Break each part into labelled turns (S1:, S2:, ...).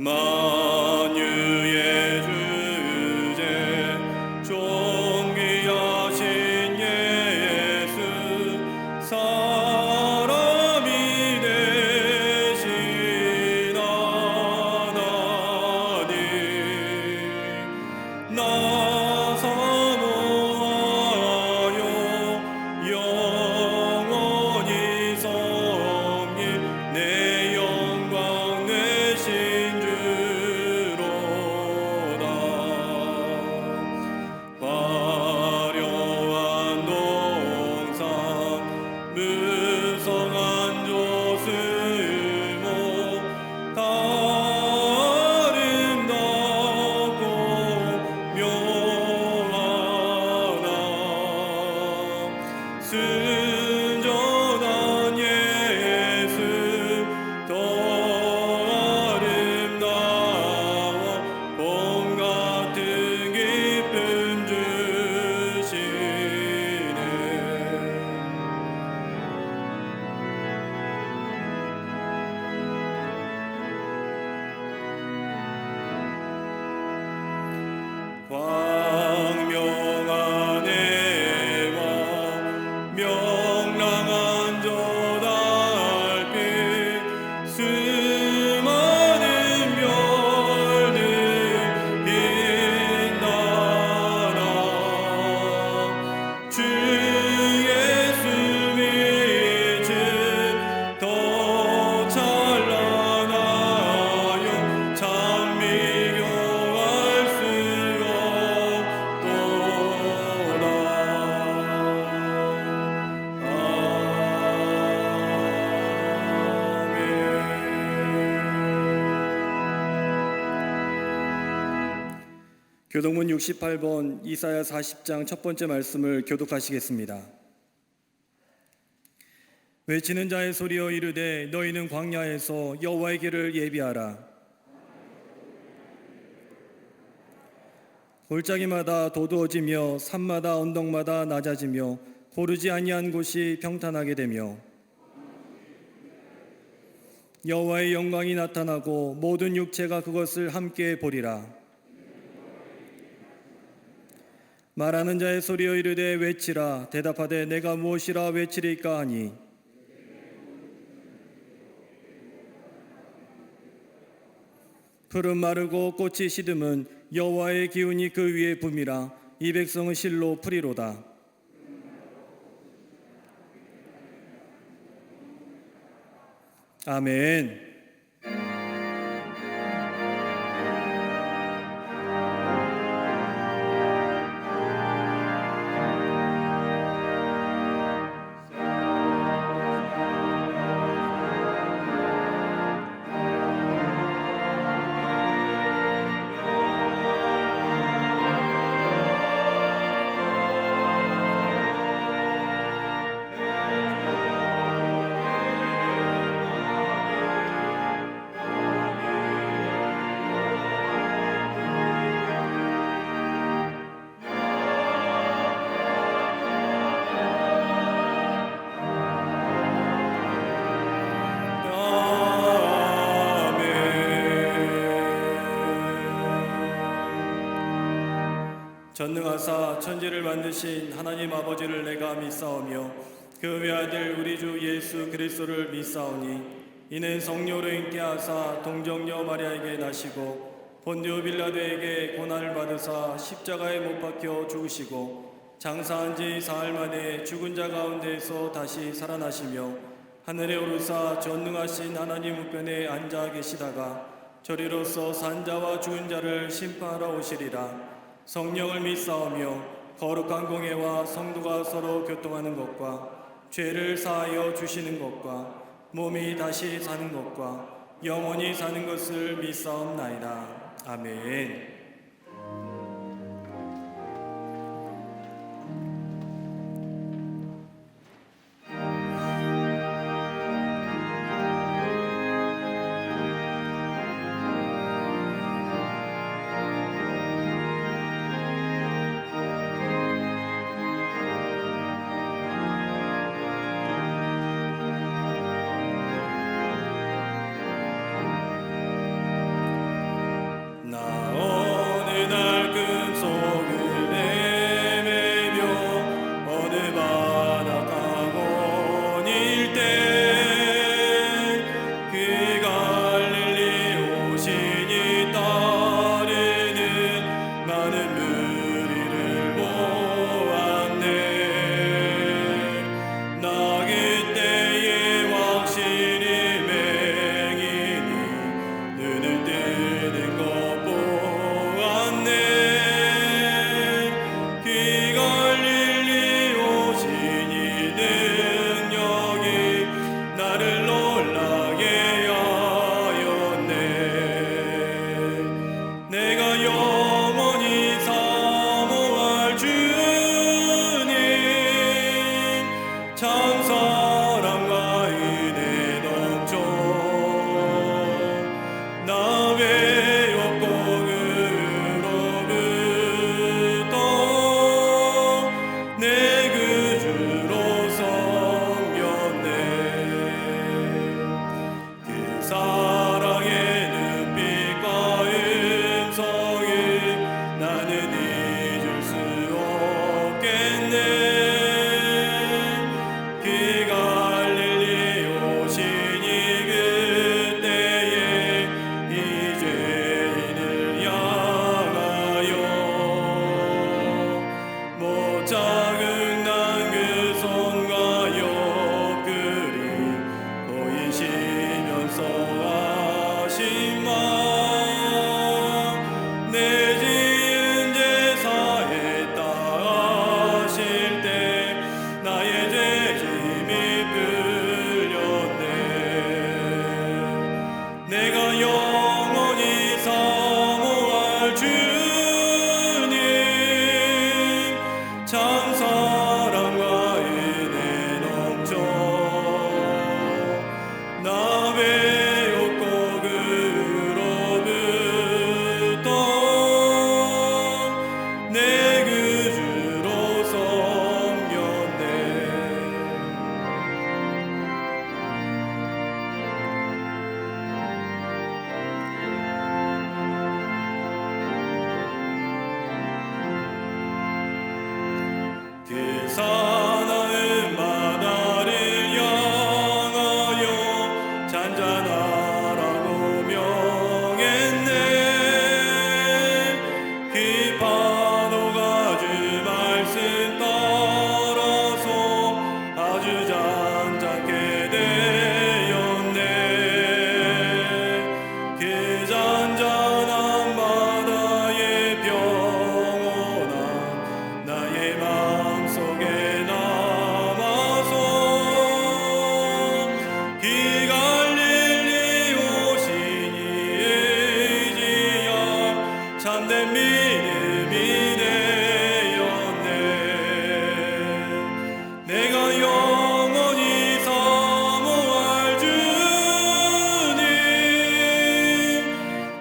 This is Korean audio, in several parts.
S1: 만유의 주제 존귀하신 예수 사람이 되신 하나님 나 사모하여 영원히 섬길 내 영광 되신 주로다. 화려한 동산 무성한 조승모 다 아름답고 묘하다. 순전한 예수 더 아름다워 봄 같은 기쁨 주시네. 광명한 해와 명랑한 저 달빛 수많은 별들 빛나라. 주 예수 빛은 더 찬란하여 참 비교할 수 없도다. 교동문 68번 이사야 40장 첫 번째 말씀을 교독하시겠습니다. 외치는 자의 소리여 이르되 너희는 광야에서 여호와의 길을 예비하라. 골짜기마다 도두어지며 산마다 언덕마다 낮아지며 고르지 아니한 곳이 평탄하게 되며 여호와의 영광이 나타나고 모든 육체가 그것을 함께 보리라. 말하는 자의 소리여 이르되 외치라. 대답하되 내가 무엇이라 외치리까 하니 풀은 마르고 꽃이 시듬은 여호와의 기운이 그 위에 붐이라. 이 백성은 실로 풀이로다. 아멘. 전능하사 천지를 만드신 하나님 아버지를 내가 믿사오며 그 외아들 우리 주 예수 그리스도를 믿사오니 이는 성령으로 있게 하사 동정녀 마리아에게 나시고 본디오 빌라도에게 고난을 받으사 십자가에 못 박혀 죽으시고 장사한 지 사흘 만에 죽은 자 가운데에서 다시 살아나시며 하늘에 오르사 전능하신 하나님 우편에 앉아 계시다가 저리로서 산 자와 죽은 자를 심판하러 오시리라. 성령을 믿사오며 거룩한 공회와 성도가 서로 교통하는 것과 죄를 사하여 주시는 것과 몸이 다시 사는 것과 영원히 사는 것을 믿사옵나이다. 아멘.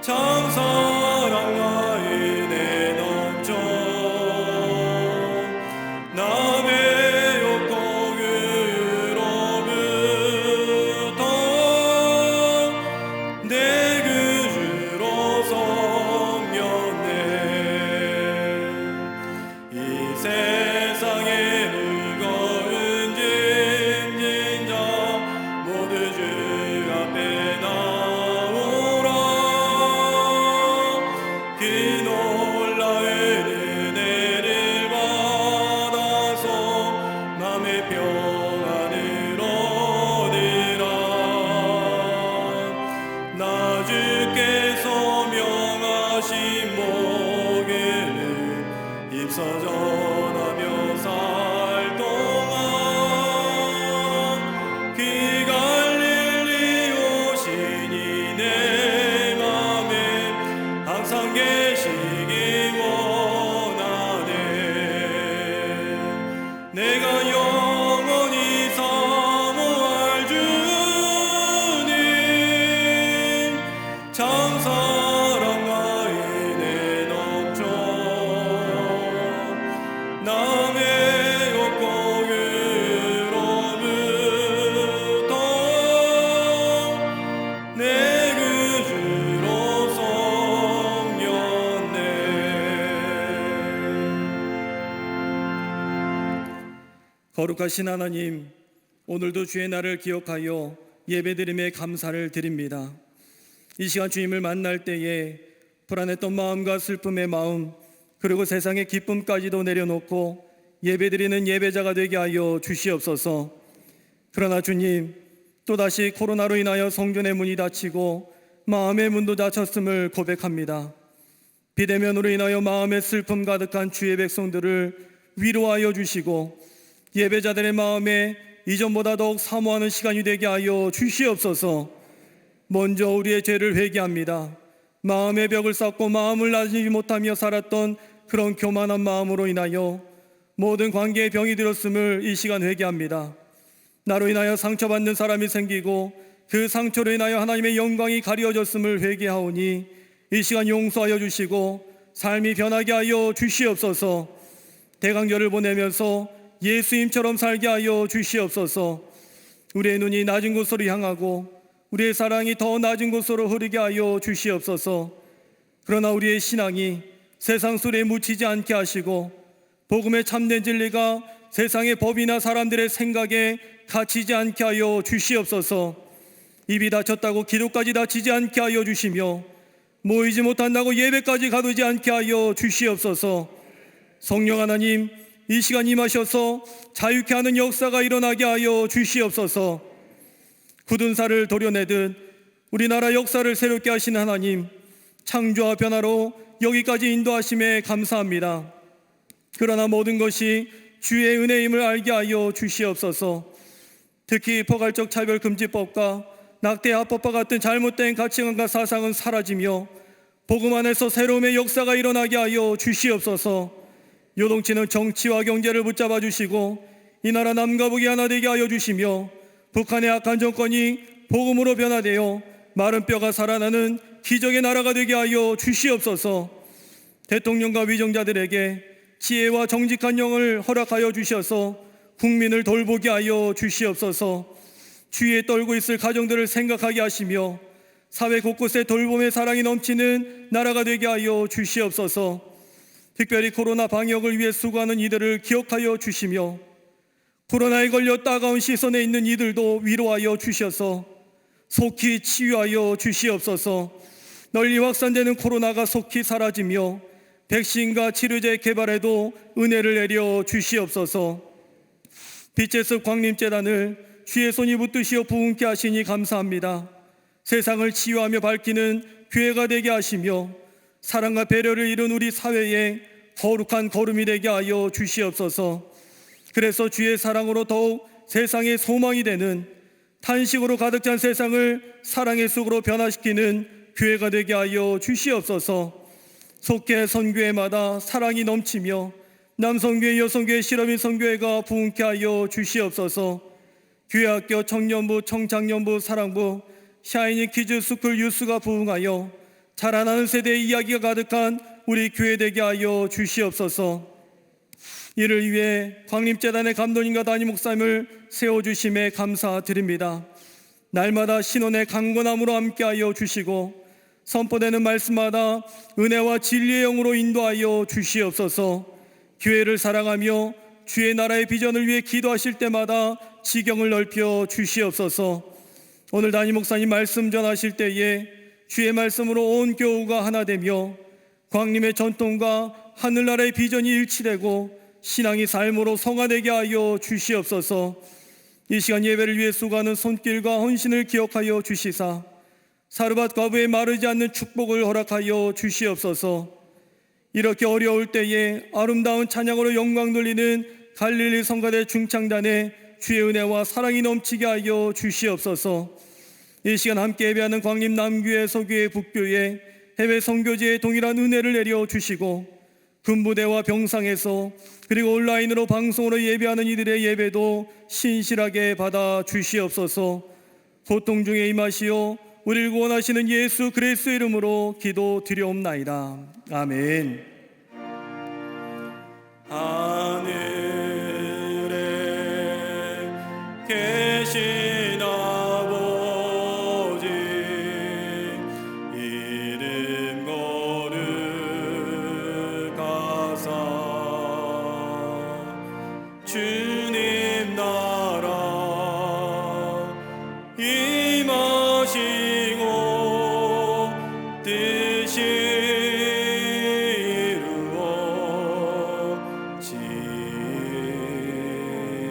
S1: 참 사랑과 은혜 넘쳐 남의 욕고 위로부터 내 구주로 섬겼네. 이 세상에 무거운 짐진 자 모두 주 앞에 나오라. 그 놀라운 은혜를 받아서 맘의 평안을 얻으라. 나 주께서 명하신 목에는 입서 전하며 살 동안 그 갈릴리 오시니 내 맘에 항상 계시기 원하네. 내가 영원히 사모할 주님 참 사랑과 은혜 넘쳐 남의 욕고 위로부터 내 구주로 섬겼네. 거룩하신 하나님, 오늘도 주의 날을 기억하여 예배드림에 감사를 드립니다. 이 시간 주님을 만날 때에 불안했던 마음과 슬픔의 마음, 그리고 세상의 기쁨까지도 내려놓고 예배드리는 예배자가 되게 하여 주시옵소서. 그러나 주님, 또다시 코로나로 인하여 성전의 문이 닫히고 마음의 문도 닫혔음을 고백합니다. 비대면으로 인하여 마음의 슬픔 가득한 주의 백성들을 위로하여 주시고 예배자들의 마음에 이전보다 더욱 사모하는 시간이 되게 하여 주시옵소서. 먼저 우리의 죄를 회개합니다. 마음의 벽을 쌓고 마음을 낮추지 못하며 살았던 그런 교만한 마음으로 인하여 모든 관계에 병이 들었음을 이 시간 회개합니다. 나로 인하여 상처받는 사람이 생기고 그 상처로 인하여 하나님의 영광이 가려졌음을 회개하오니 이 시간 용서하여 주시고 삶이 변하게 하여 주시옵소서. 대강절을 보내면서 예수님처럼 살게 하여 주시옵소서. 우리의 눈이 낮은 곳으로 향하고 우리의 사랑이 더 낮은 곳으로 흐르게 하여 주시옵소서. 그러나 우리의 신앙이 세상 소리에 묻히지 않게 하시고 복음의 참된 진리가 세상의 법이나 사람들의 생각에 갇히지 않게 하여 주시옵소서. 입이 닫혔다고 기도까지 닫히지 않게 하여 주시며 모이지 못한다고 예배까지 가두지 않게 하여 주시옵소서. 성령 하나님, 이 시간 임하셔서 자유케 하는 역사가 일어나게 하여 주시옵소서. 굳은 살을 도려내듯 우리나라 역사를 새롭게 하시는 하나님, 창조와 변화로 여기까지 인도하심에 감사합니다. 그러나 모든 것이 주의 은혜임을 알게 하여 주시옵소서. 특히 포괄적 차별금지법과 낙태 합법과 같은 잘못된 가치관과 사상은 사라지며 복음 안에서 새로움의 역사가 일어나게 하여 주시옵소서. 요동치는 정치와 경제를 붙잡아 주시고 이 나라 남과 북이 하나 되게 하여 주시며 북한의 악한 정권이 복음으로 변화되어 마른 뼈가 살아나는 기적의 나라가 되게 하여 주시옵소서. 대통령과 위정자들에게 지혜와 정직한 영을 허락하여 주셔서 국민을 돌보게 하여 주시옵소서. 주위에 떨고 있을 가정들을 생각하게 하시며 사회 곳곳에 돌봄의 사랑이 넘치는 나라가 되게 하여 주시옵소서. 특별히 코로나 방역을 위해 수고하는 이들을 기억하여 주시며 코로나에 걸려 따가운 시선에 있는 이들도 위로하여 주셔서 속히 치유하여 주시옵소서. 널리 확산되는 코로나가 속히 사라지며 백신과 치료제 개발에도 은혜를 내려 주시옵소서. 빛의 숲 광림재단을 주의 손이 붙드시어 부흥케 하시니 감사합니다. 세상을 치유하며 밝히는 교회가 되게 하시며 사랑과 배려를 이룬 우리 사회에 거룩한 걸음이 되게 하여 주시옵소서. 그래서 주의 사랑으로 더욱 세상의 소망이 되는 탄식으로 가득 찬 세상을 사랑의 숲으로 변화시키는 교회가 되게 하여 주시옵소서. 속해 선교회마다 사랑이 넘치며 남성교회, 여성교회, 실업인 선교회가 부흥케 하여 주시옵소서. 교회학교, 청년부, 청장년부, 사랑부, 샤이니 키즈 스쿨 유스가 부흥하여 자라나는 세대의 이야기가 가득한 우리 교회 되게 하여 주시옵소서. 이를 위해 광림재단의 감독님과 담임 목사님을 세워주심에 감사드립니다. 날마다 신원의 강건함으로 함께하여 주시고 선포되는 말씀마다 은혜와 진리의 영으로 인도하여 주시옵소서. 교회를 사랑하며 주의 나라의 비전을 위해 기도하실 때마다 지경을 넓혀 주시옵소서. 오늘 담임 목사님 말씀 전하실 때에 주의 말씀으로 온 교우가 하나 되며 광림의 전통과 하늘나라의 비전이 일치되고 신앙이 삶으로 성화되게 하여 주시옵소서. 이 시간 예배를 위해 수고하는 손길과 헌신을 기억하여 주시사 사르밧 과부의 마르지 않는 축복을 허락하여 주시옵소서. 이렇게 어려울 때에 아름다운 찬양으로 영광 돌리는 갈릴리 성가대 중창단에 주의 은혜와 사랑이 넘치게 하여 주시옵소서. 이 시간 함께 예배하는 광림 남교회, 서교회, 북교회, 해외 선교지에 동일한 은혜를 내려 주시고 근무대와 병상에서 그리고 온라인으로 방송으로 예배하는 이들의 예배도 신실하게 받아 주시옵소서. 고통 중에 임하시어 우리를 구원하시는 예수 그리스도의 이름으로 기도드리옵나이다. 아멘. 하늘에 계신 아버지 이름 거룩하사 주님 나라 임하시고 뜻이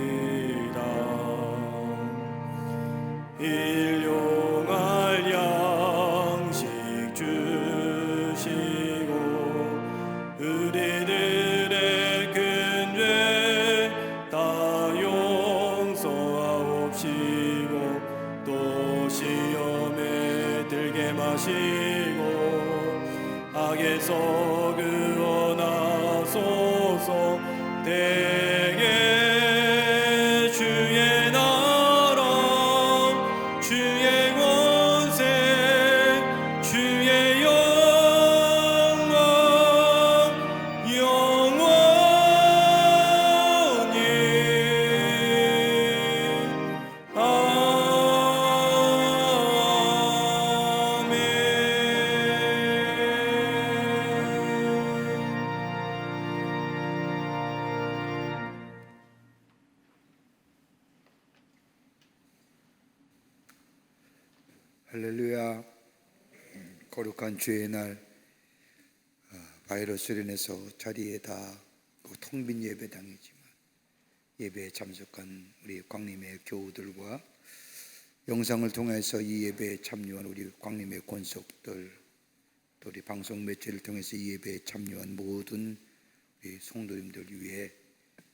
S1: 이루어지이다. 일용할 양식 주시고 우리들의 큰 죄 다 용서하옵시고 또 시험에 들게 마시고 악에서 구원하소서. 대개 주의 나라 주의 권세 주의 영광 영원히
S2: 할렐루야. 거룩한 주의 날, 바이러스로 인해서 자리에 다 텅 빈 예배당이지만 예배에 참석한 우리 광림의 교우들과 영상을 통해서 이 예배에 참여한 우리 광림의 권속들, 또 우리 방송 매체를 통해서 이 예배에 참여한 모든 우리 성도님들 위해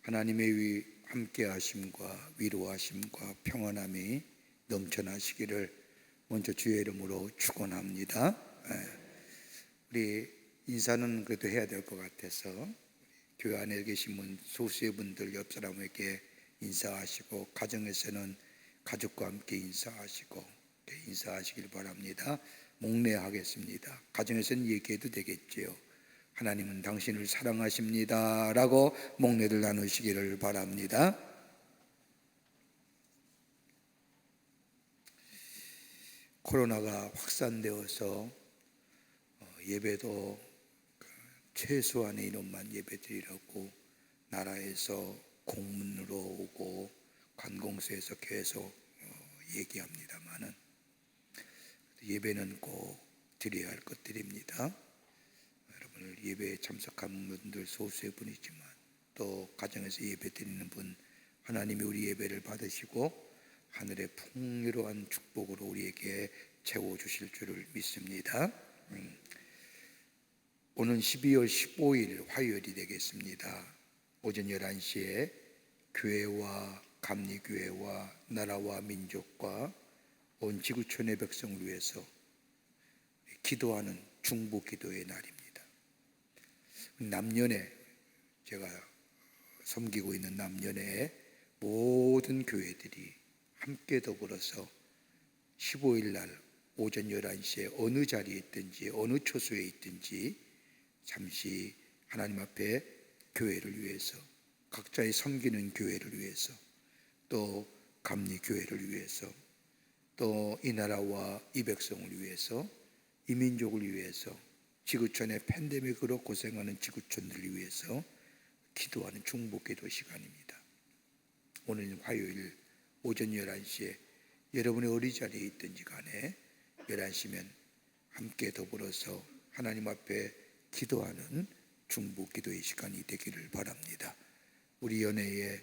S2: 하나님의 함께하심과 위로하심과 평안함이 넘쳐나시기를 먼저 주의 이름으로 축원합니다. 우리 인사는 그래도 해야 될 것 같아서 교회 안에 계신 분 소수의 분들 옆 사람에게 인사하시고 가정에서는 가족과 함께 인사하시고 인사하시길 바랍니다. 목례하겠습니다. 가정에서는 얘기해도 되겠지요. 하나님은 당신을 사랑하십니다 라고 목례를 나누시기를 바랍니다. 코로나가 확산되어서 예배도 최소한의 인원만 예배드리라고 나라에서 공문으로 오고 관공서에서 계속 얘기합니다만은 예배는 꼭 드려야 할 것들입니다. 여러분 예배에 참석한 분들 소수의 분이지만 또 가정에서 예배 드리는 분 하나님이 우리 예배를 받으시고 하늘의 풍요로운 축복으로 우리에게 채워주실 줄을 믿습니다. 오는 12월 15일 화요일이 되겠습니다. 오전 11시에 교회와 감리교회와 나라와 민족과 온 지구촌의 백성을 위해서 기도하는 중보 기도의 날입니다. 남년에 제가 섬기고 있는 남년에 모든 교회들이 함께 더불어서 15일 날 오전 11시에 어느 자리에 있든지 어느 처소에 있든지 잠시 하나님 앞에 교회를 위해서, 각자의 섬기는 교회를 위해서, 또 감리교회를 위해서, 또 이 나라와 이 백성을 위해서, 이 민족을 위해서, 지구촌의 팬데믹으로 고생하는 지구촌들을 위해서 기도하는 중보기도 시간입니다. 오늘 화요일 오전 11시에 여러분의 어디 자리에 있든지 간에 11시면 함께 더불어서 하나님 앞에 기도하는 중보기도의 시간이 되기를 바랍니다. 우리 연회에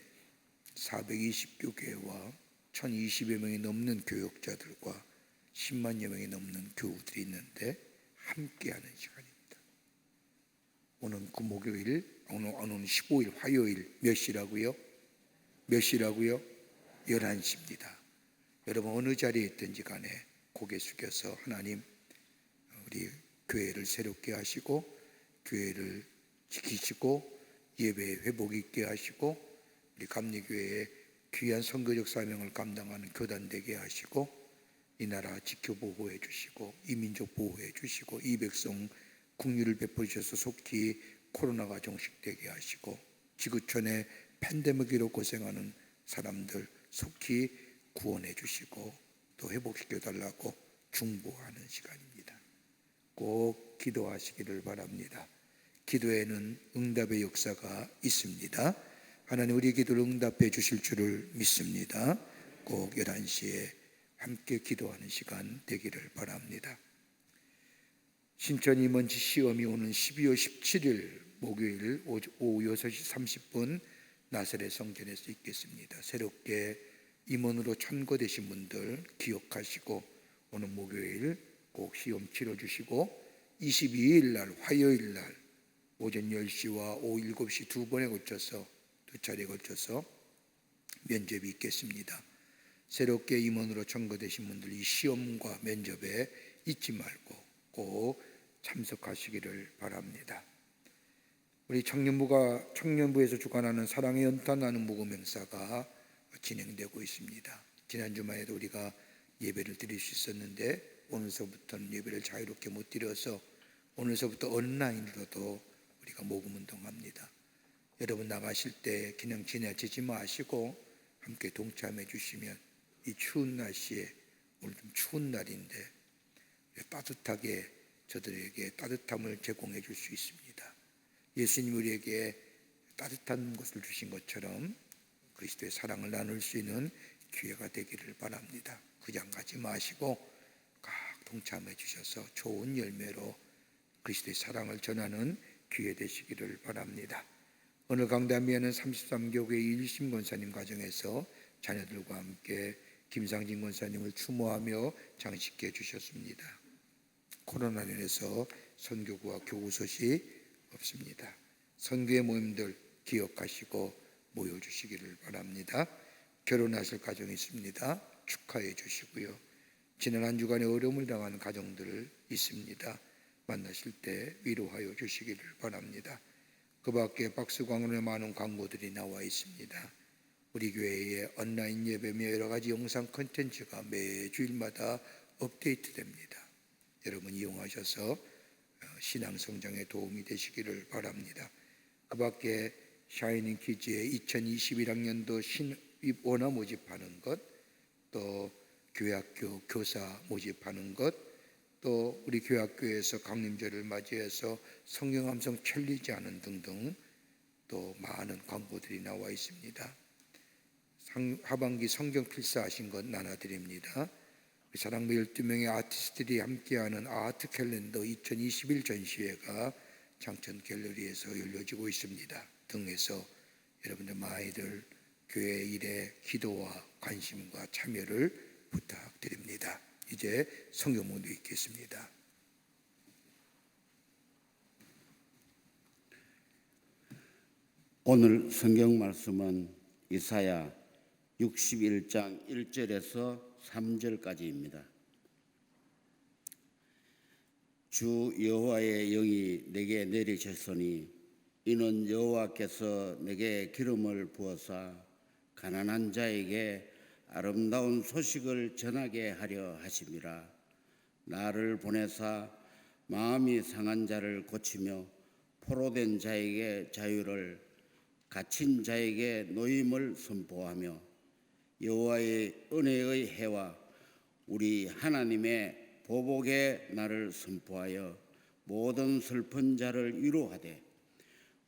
S2: 420교회와 1020여 명이 넘는 교역자들과 10만여 명이 넘는 교우들이 있는데 함께하는 시간입니다. 오늘 그 목요일, 오늘 15일 화요일 몇 시라고요? 몇 시라고요? 11시입니다. 여러분 어느 자리에 있든지 간에 고개 숙여서 하나님, 우리 교회를 새롭게 하시고 교회를 지키시고 예배에 회복 있게 하시고 우리 감리교회의 귀한 선교적 사명을 감당하는 교단 되게 하시고 이 나라 지켜 보호해 주시고 이 민족 보호해 주시고 이 백성 국리를 베푸셔서 속히 코로나가 종식되게 하시고 지구촌의 팬데믹으로 고생하는 사람들 속히 구원해 주시고 또 회복시켜 달라고 중보하는 시간입니다. 꼭 기도하시기를 바랍니다. 기도에는 응답의 역사가 있습니다. 하나님 우리 기도를 응답해 주실 줄을 믿습니다. 꼭 11시에 함께 기도하는 시간 되기를 바랍니다. 신천 임원지 시험이 오는 12월 17일 목요일 오후 6시 30분 나사렛 성전에서 있겠습니다. 새롭게 임원으로 천거되신 분들 기억하시고 오늘 목요일 꼭 시험 치러주시고 22일 날 화요일 날 오전 10시와 오후 7시 두 차례에 걸쳐서 면접이 있겠습니다. 새롭게 임원으로 천거되신 분들 이 시험과 면접에 잊지 말고 꼭 참석하시기를 바랍니다. 우리 청년부에서 주관하는 사랑의 연탄나는 무금 행사가 진행되고 있습니다. 지난 주말에도 우리가 예배를 드릴 수 있었는데 오늘서부터는 예배를 자유롭게 못 드려서 오늘서부터 온라인으로도 우리가 모금 운동합니다. 여러분 나가실 때 그냥 지나치지 마시고 함께 동참해 주시면 이 추운 날씨에 오늘 좀 추운 날인데 따뜻하게 저들에게 따뜻함을 제공해 줄 수 있습니다. 예수님 우리에게 따뜻한 것을 주신 것처럼 그리스도의 사랑을 나눌 수 있는 기회가 되기를 바랍니다. 그냥 가지 마시고 각 동참해 주셔서 좋은 열매로 그리스도의 사랑을 전하는 기회 되시기를 바랍니다. 오늘 강단미에는 33교회 일심 권사님 가정에서 자녀들과 함께 김상진 권사님을 추모하며 장식해 주셨습니다. 코로나로 인해서 선교구와 교구 소식 없습니다. 선교의 모임들 기억하시고 모여주시기를 바랍니다. 결혼하실 가정이 있습니다. 축하해 주시고요. 지난 한 주간에 어려움을 당한 가정들 있습니다. 만나실 때 위로하여 주시기를 바랍니다. 그 밖에 박스광으로 많은 광고들이 나와 있습니다. 우리 교회의 온라인 예배며 여러 가지 영상 콘텐츠가 매주일마다 업데이트됩니다. 여러분 이용하셔서 신앙 성장에 도움이 되시기를 바랍니다. 그 밖에 샤이닝 키즈의 2021학년도 신입 원화 모집하는 것, 또 교회학교 교사 모집하는 것, 또 우리 교회학교에서 강림절을 맞이해서 성경 함성 챌린지 하는 등등 또 많은 광고들이 나와 있습니다. 하반기 성경 필사하신 것 나눠드립니다. 사랑부 12명의 아티스트들이 함께하는 아트 캘린더 2021 전시회가 장천 갤러리에서 열려지고 있습니다. 등에서 여러분들 많이들 교회 일에 기도와 관심과 참여를 부탁드립니다. 이제 성경문도 읽겠습니다.
S3: 오늘 성경 말씀은 이사야 61장 1절에서 3절까지입니다. 주 여호와의 영이 내게 내리셨으니 이는 여호와께서 내게 기름을 부어사 가난한 자에게 아름다운 소식을 전하게 하려 하심이라. 나를 보내사 마음이 상한 자를 고치며 포로된 자에게 자유를, 갇힌 자에게 노임을 선포하며 여호와의 은혜의 해와 우리 하나님의 보복의 날을 선포하여 모든 슬픈 자를 위로하되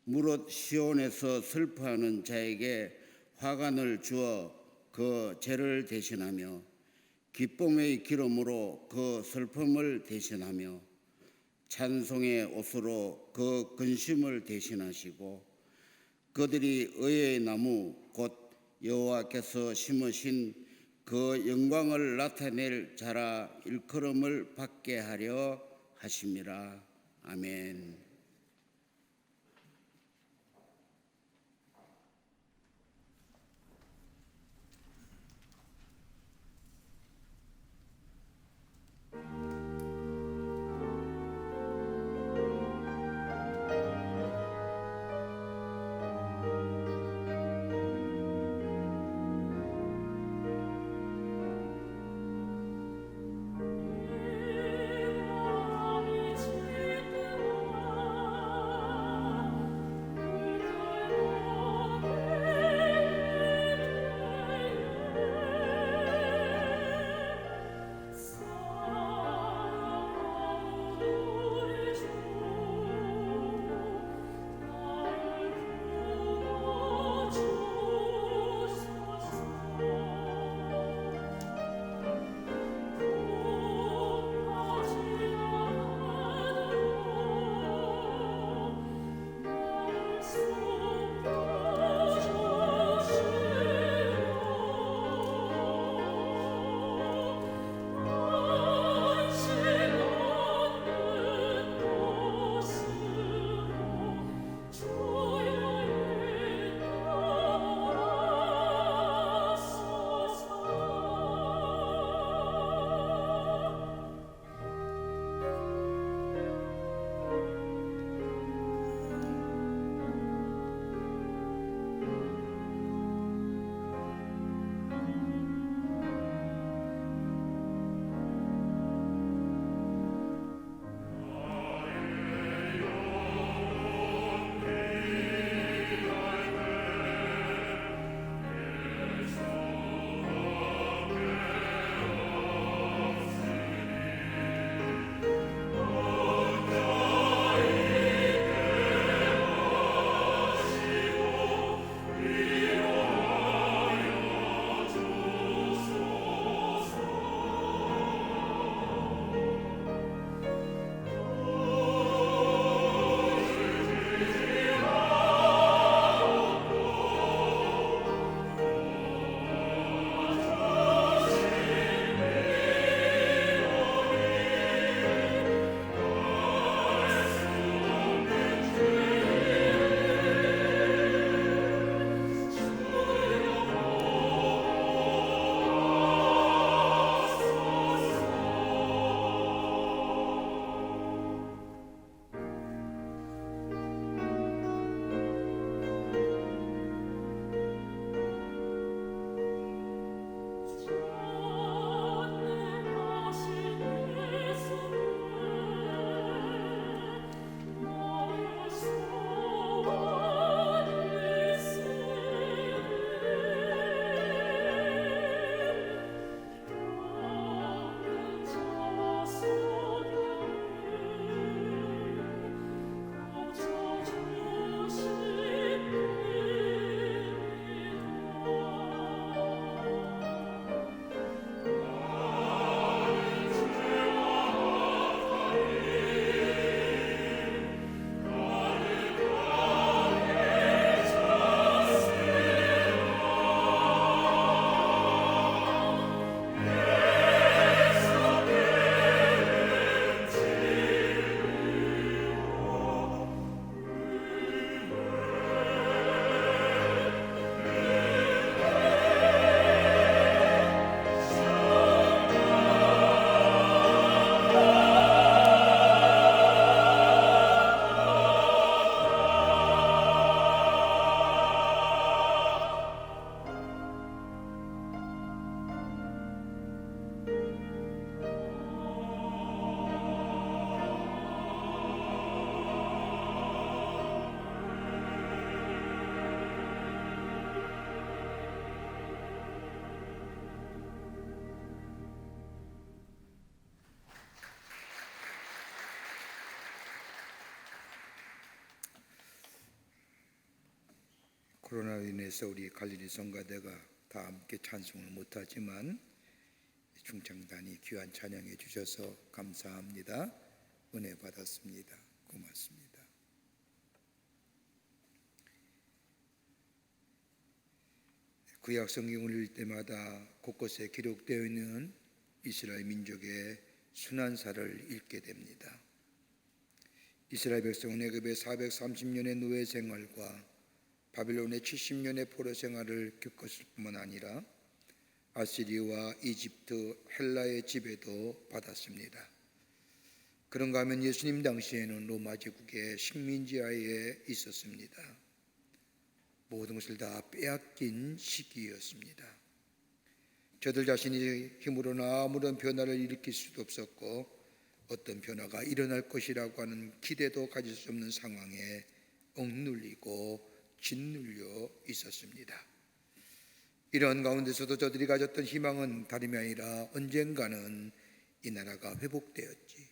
S3: 무릇 시온에서 슬퍼하는 자에게 화관을 주어 그 죄를 대신하며 기쁨의 기름으로 그 슬픔을 대신하며 찬송의 옷으로 그 근심을 대신하시고 그들이 의의 나무 곧 여호와께서 심으신 그 영광을 나타낼 자라 일컬음을 받게 하려 하심이라. 아멘.
S2: 코로나로 인해서 우리 갈릴리 성가대가 다 함께 찬송을 못하지만 중창단이 귀한 찬양해 주셔서 감사합니다. 은혜 받았습니다. 고맙습니다. 구약 성경을 읽을 때마다 곳곳에 기록되어 있는 이스라엘 민족의 순환사를 읽게 됩니다. 이스라엘 백성은 애굽의 430년의 노예 생활과 바빌론의 70년의 포로 생활을 겪었을 뿐만 아니라 아시리와 이집트, 헬라의 지배도 받았습니다. 그런가 하면 예수님 당시에는 로마 제국의 식민지하에 있었습니다. 모든 것을 다 빼앗긴 시기였습니다. 저들 자신이 힘으로는 아무런 변화를 일으킬 수도 없었고 어떤 변화가 일어날 것이라고 하는 기대도 가질 수 없는 상황에 억눌리고 짓눌려 있었습니다. 이런 가운데서도 저들이 가졌던 희망은 다름이 아니라 언젠가는 이 나라가 회복되었지,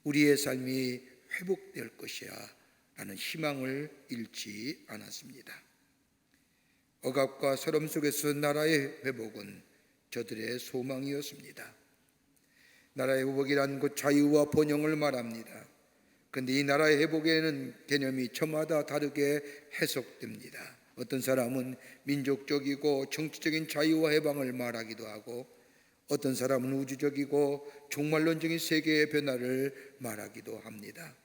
S2: 우리의 삶이 회복될 것이야 라는 희망을 잃지 않았습니다. 억압과 서름 속에서 나라의 회복은 저들의 소망이었습니다. 나라의 회복이란 곧 자유와 번영을 말합니다. 그런데 이 나라의 회복에는 개념이 저마다 다르게 해석됩니다. 어떤 사람은 민족적이고 정치적인 자유와 해방을 말하기도 하고, 어떤 사람은 우주적이고 종말론적인 세계의 변화를 말하기도 합니다.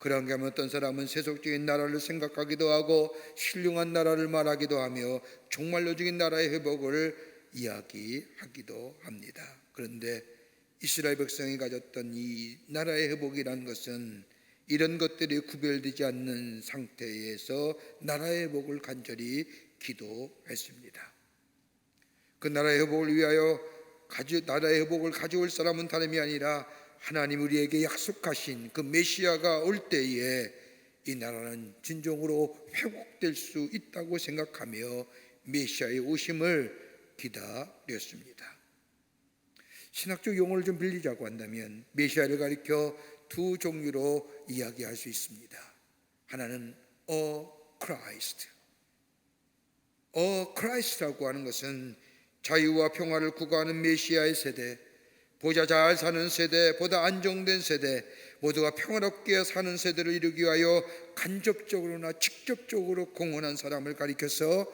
S2: 그런가 하면 어떤 사람은 세속적인 나라를 생각하기도 하고 신령한 나라를 말하기도 하며 종말론적인 나라의 회복을 이야기하기도 합니다. 그런데 이스라엘 백성이 가졌던 이 나라의 회복이라는 것은 이런 것들이 구별되지 않는 상태에서 나라의 회복을 간절히 기도했습니다. 그 나라의 회복을 위하여 나라의 회복을 가져올 사람은 다름이 아니라 하나님 우리에게 약속하신 그 메시아가 올 때에 이 나라는 진정으로 회복될 수 있다고 생각하며 메시아의 오심을 기다렸습니다. 신학적 용어를 좀 빌리자고 한다면 메시아를 가리켜 두 종류로 이야기할 수 있습니다. 하나는 Christ. Christ라고 하는 것은 자유와 평화를 구가하는 메시아의 세대, 보자 잘 사는 세대, 보다 안정된 세대, 모두가 평화롭게 사는 세대를 이루기 위하여 간접적으로나 직접적으로 공헌한 사람을 가리켜서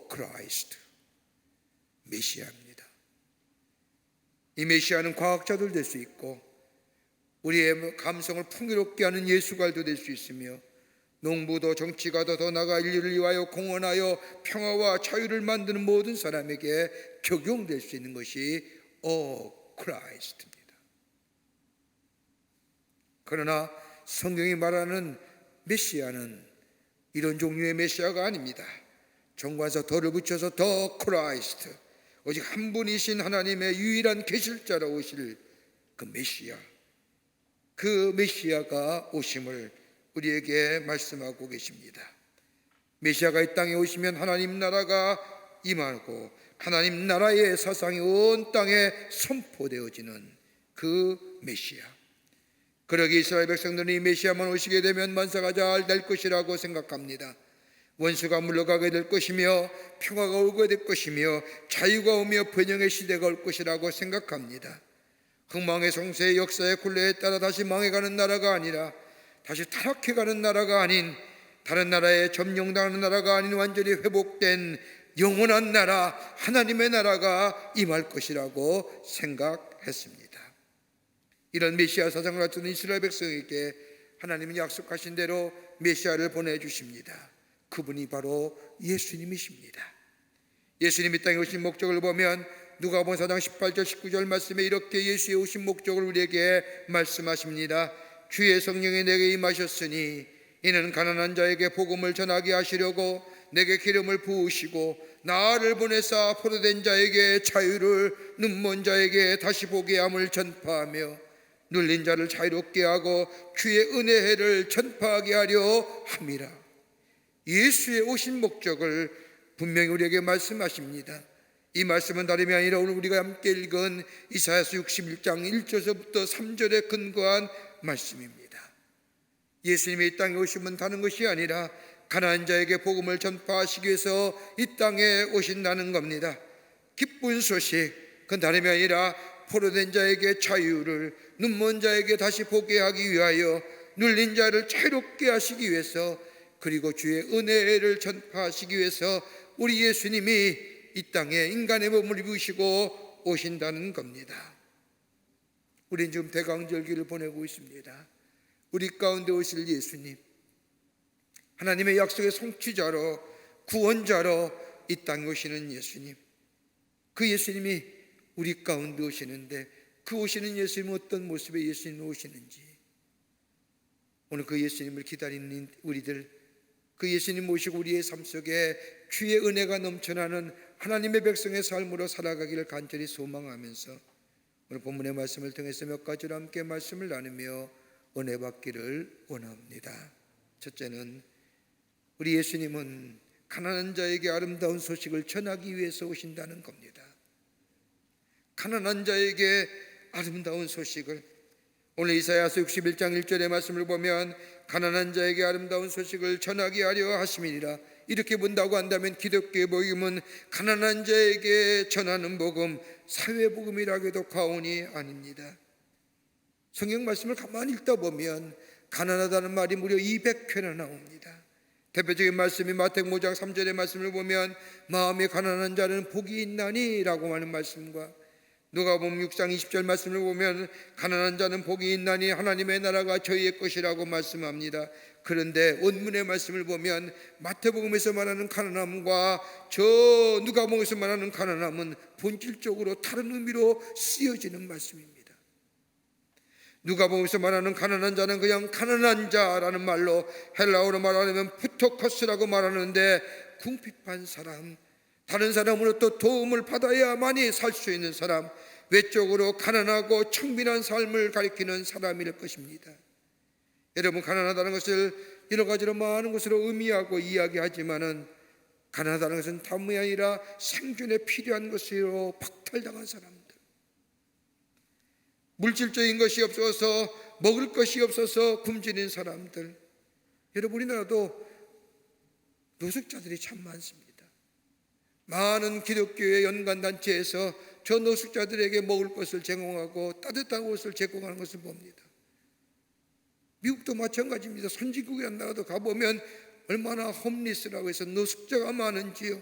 S2: Christ, 메시아입니다. 이 메시아는 과학자도 될 수 있고 우리의 감성을 풍요롭게 하는 예술가도 될 수 있으며 농부도 정치가도 더 나아가 인류를 위하여 공헌하여 평화와 자유를 만드는 모든 사람에게 적용될 수 있는 것이 크라이스트입니다. 그러나 성경이 말하는 메시아는 이런 종류의 메시아가 아닙니다. 정관사 더를 붙여서 더 크라이스트, 오직 한 분이신 하나님의 유일한 계실자로 오실 그 메시아, 그 메시아가 오심을 우리에게 말씀하고 계십니다. 메시아가 이 땅에 오시면 하나님 나라가 임하고 하나님 나라의 사상이 온 땅에 선포되어지는 그 메시아. 그러기 이스라엘 백성들은 이 메시아만 오시게 되면 만사가 잘 될 것이라고 생각합니다. 원수가 물러가게 될 것이며 평화가 오게 될 것이며 자유가 오며 번영의 시대가 올 것이라고 생각합니다. 흥망의 성세의 역사의 굴레에 따라 다시 망해가는 나라가 아니라, 다시 타락해가는 나라가 아닌, 다른 나라에 점령당하는 나라가 아닌 완전히 회복된 영원한 나라, 하나님의 나라가 임할 것이라고 생각했습니다. 이런 메시아 사상을 갖춘 이스라엘 백성에게 하나님은 약속하신 대로 메시아를 보내주십니다. 그분이 바로 예수님이십니다. 예수님이 땅에 오신 목적을 보면 누가복음 4장 18절 19절 말씀에 이렇게 예수의 오신 목적을 우리에게 말씀하십니다. 주의 성령이 내게 임하셨으니 이는 가난한 자에게 복음을 전하게 하시려고 내게 기름을 부으시고 나를 보내사 포로된 자에게 자유를, 눈먼 자에게 다시 보게 함을 전파하며 눌린 자를 자유롭게 하고 주의 은혜를 전파하게 하려 함이라. 예수의 오신 목적을 분명히 우리에게 말씀하십니다. 이 말씀은 다름이 아니라 오늘 우리가 함께 읽은 이사야서 61장 1절부터 3절에 근거한 말씀입니다. 예수님이 이 땅에 오시면 다른 것이 아니라 가난한 자에게 복음을 전파하시기 위해서 이 땅에 오신다는 겁니다. 기쁜 소식, 그 다름이 아니라 포로된 자에게 자유를, 눈먼 자에게 다시 보게 하기 위하여, 눌린 자를 자유롭게 하시기 위해서, 그리고 주의 은혜를 전파하시기 위해서 우리 예수님이 이 땅에 인간의 몸을 입으시고 오신다는 겁니다. 우리는 지금 대강절기를 보내고 있습니다. 우리 가운데 오실 예수님, 하나님의 약속의 성취자로, 구원자로 이 땅에 오시는 예수님, 그 예수님이 우리 가운데 오시는데, 그 오시는 예수님은 어떤 모습의 예수님이 오시는지, 오늘 그 예수님을 기다리는 우리들, 그 예수님 모시고 우리의 삶 속에 주의 은혜가 넘쳐나는 하나님의 백성의 삶으로 살아가기를 간절히 소망하면서 오늘 본문의 말씀을 통해서 몇 가지로 함께 말씀을 나누며 은혜 받기를 원합니다. 첫째는, 우리 예수님은 가난한 자에게 아름다운 소식을 전하기 위해서 오신다는 겁니다. 가난한 자에게 아름다운 소식을, 오늘 이사야서 61장 1절의 말씀을 보면 가난한 자에게 아름다운 소식을 전하게 하려 하심이니라, 이렇게 본다고 한다면 기독교의 복음은 가난한 자에게 전하는 복음, 사회복음이라고 해도 과언이 아닙니다. 성경 말씀을 가만히 읽다 보면 가난하다는 말이 무려 200회나 나옵니다. 대표적인 말씀이 마태복음 5장 3절의 말씀을 보면 마음이 가난한 자는 복이 있나니 라고 하는 말씀과, 누가복음 6장 20절 말씀을 보면 가난한 자는 복이 있나니 하나님의 나라가 저희의 것이라고 말씀합니다. 그런데 원문의 말씀을 보면 마태복음에서 말하는 가난함과 저 누가복음에서 말하는 가난함은 본질적으로 다른 의미로 쓰여지는 말씀입니다. 누가복음에서 말하는 가난한 자는 그냥 가난한 자라는 말로, 헬라어로 말하면 푸토커스라고 말하는데 궁핍한 사람, 다른 사람으로부터 도움을 받아야만이 살 수 있는 사람, 외적으로 가난하고 청빈한 삶을 가리키는 사람일 것입니다. 여러분, 가난하다는 것을 여러 가지로 많은 것으로 의미하고 이야기하지만은, 가난하다는 것은 다름이 아니라 생존에 필요한 것으로 박탈당한 사람들, 물질적인 것이 없어서, 먹을 것이 없어서 굶주린 사람들. 여러분, 우리나라도 노숙자들이 참 많습니다. 많은 기독교의 연관단체에서 저 노숙자들에게 먹을 것을 제공하고 따뜻한 옷을 제공하는 것을 봅니다. 미국도 마찬가지입니다. 선진국에 나가도 가보면 얼마나 홈리스라고 해서 노숙자가 많은지요.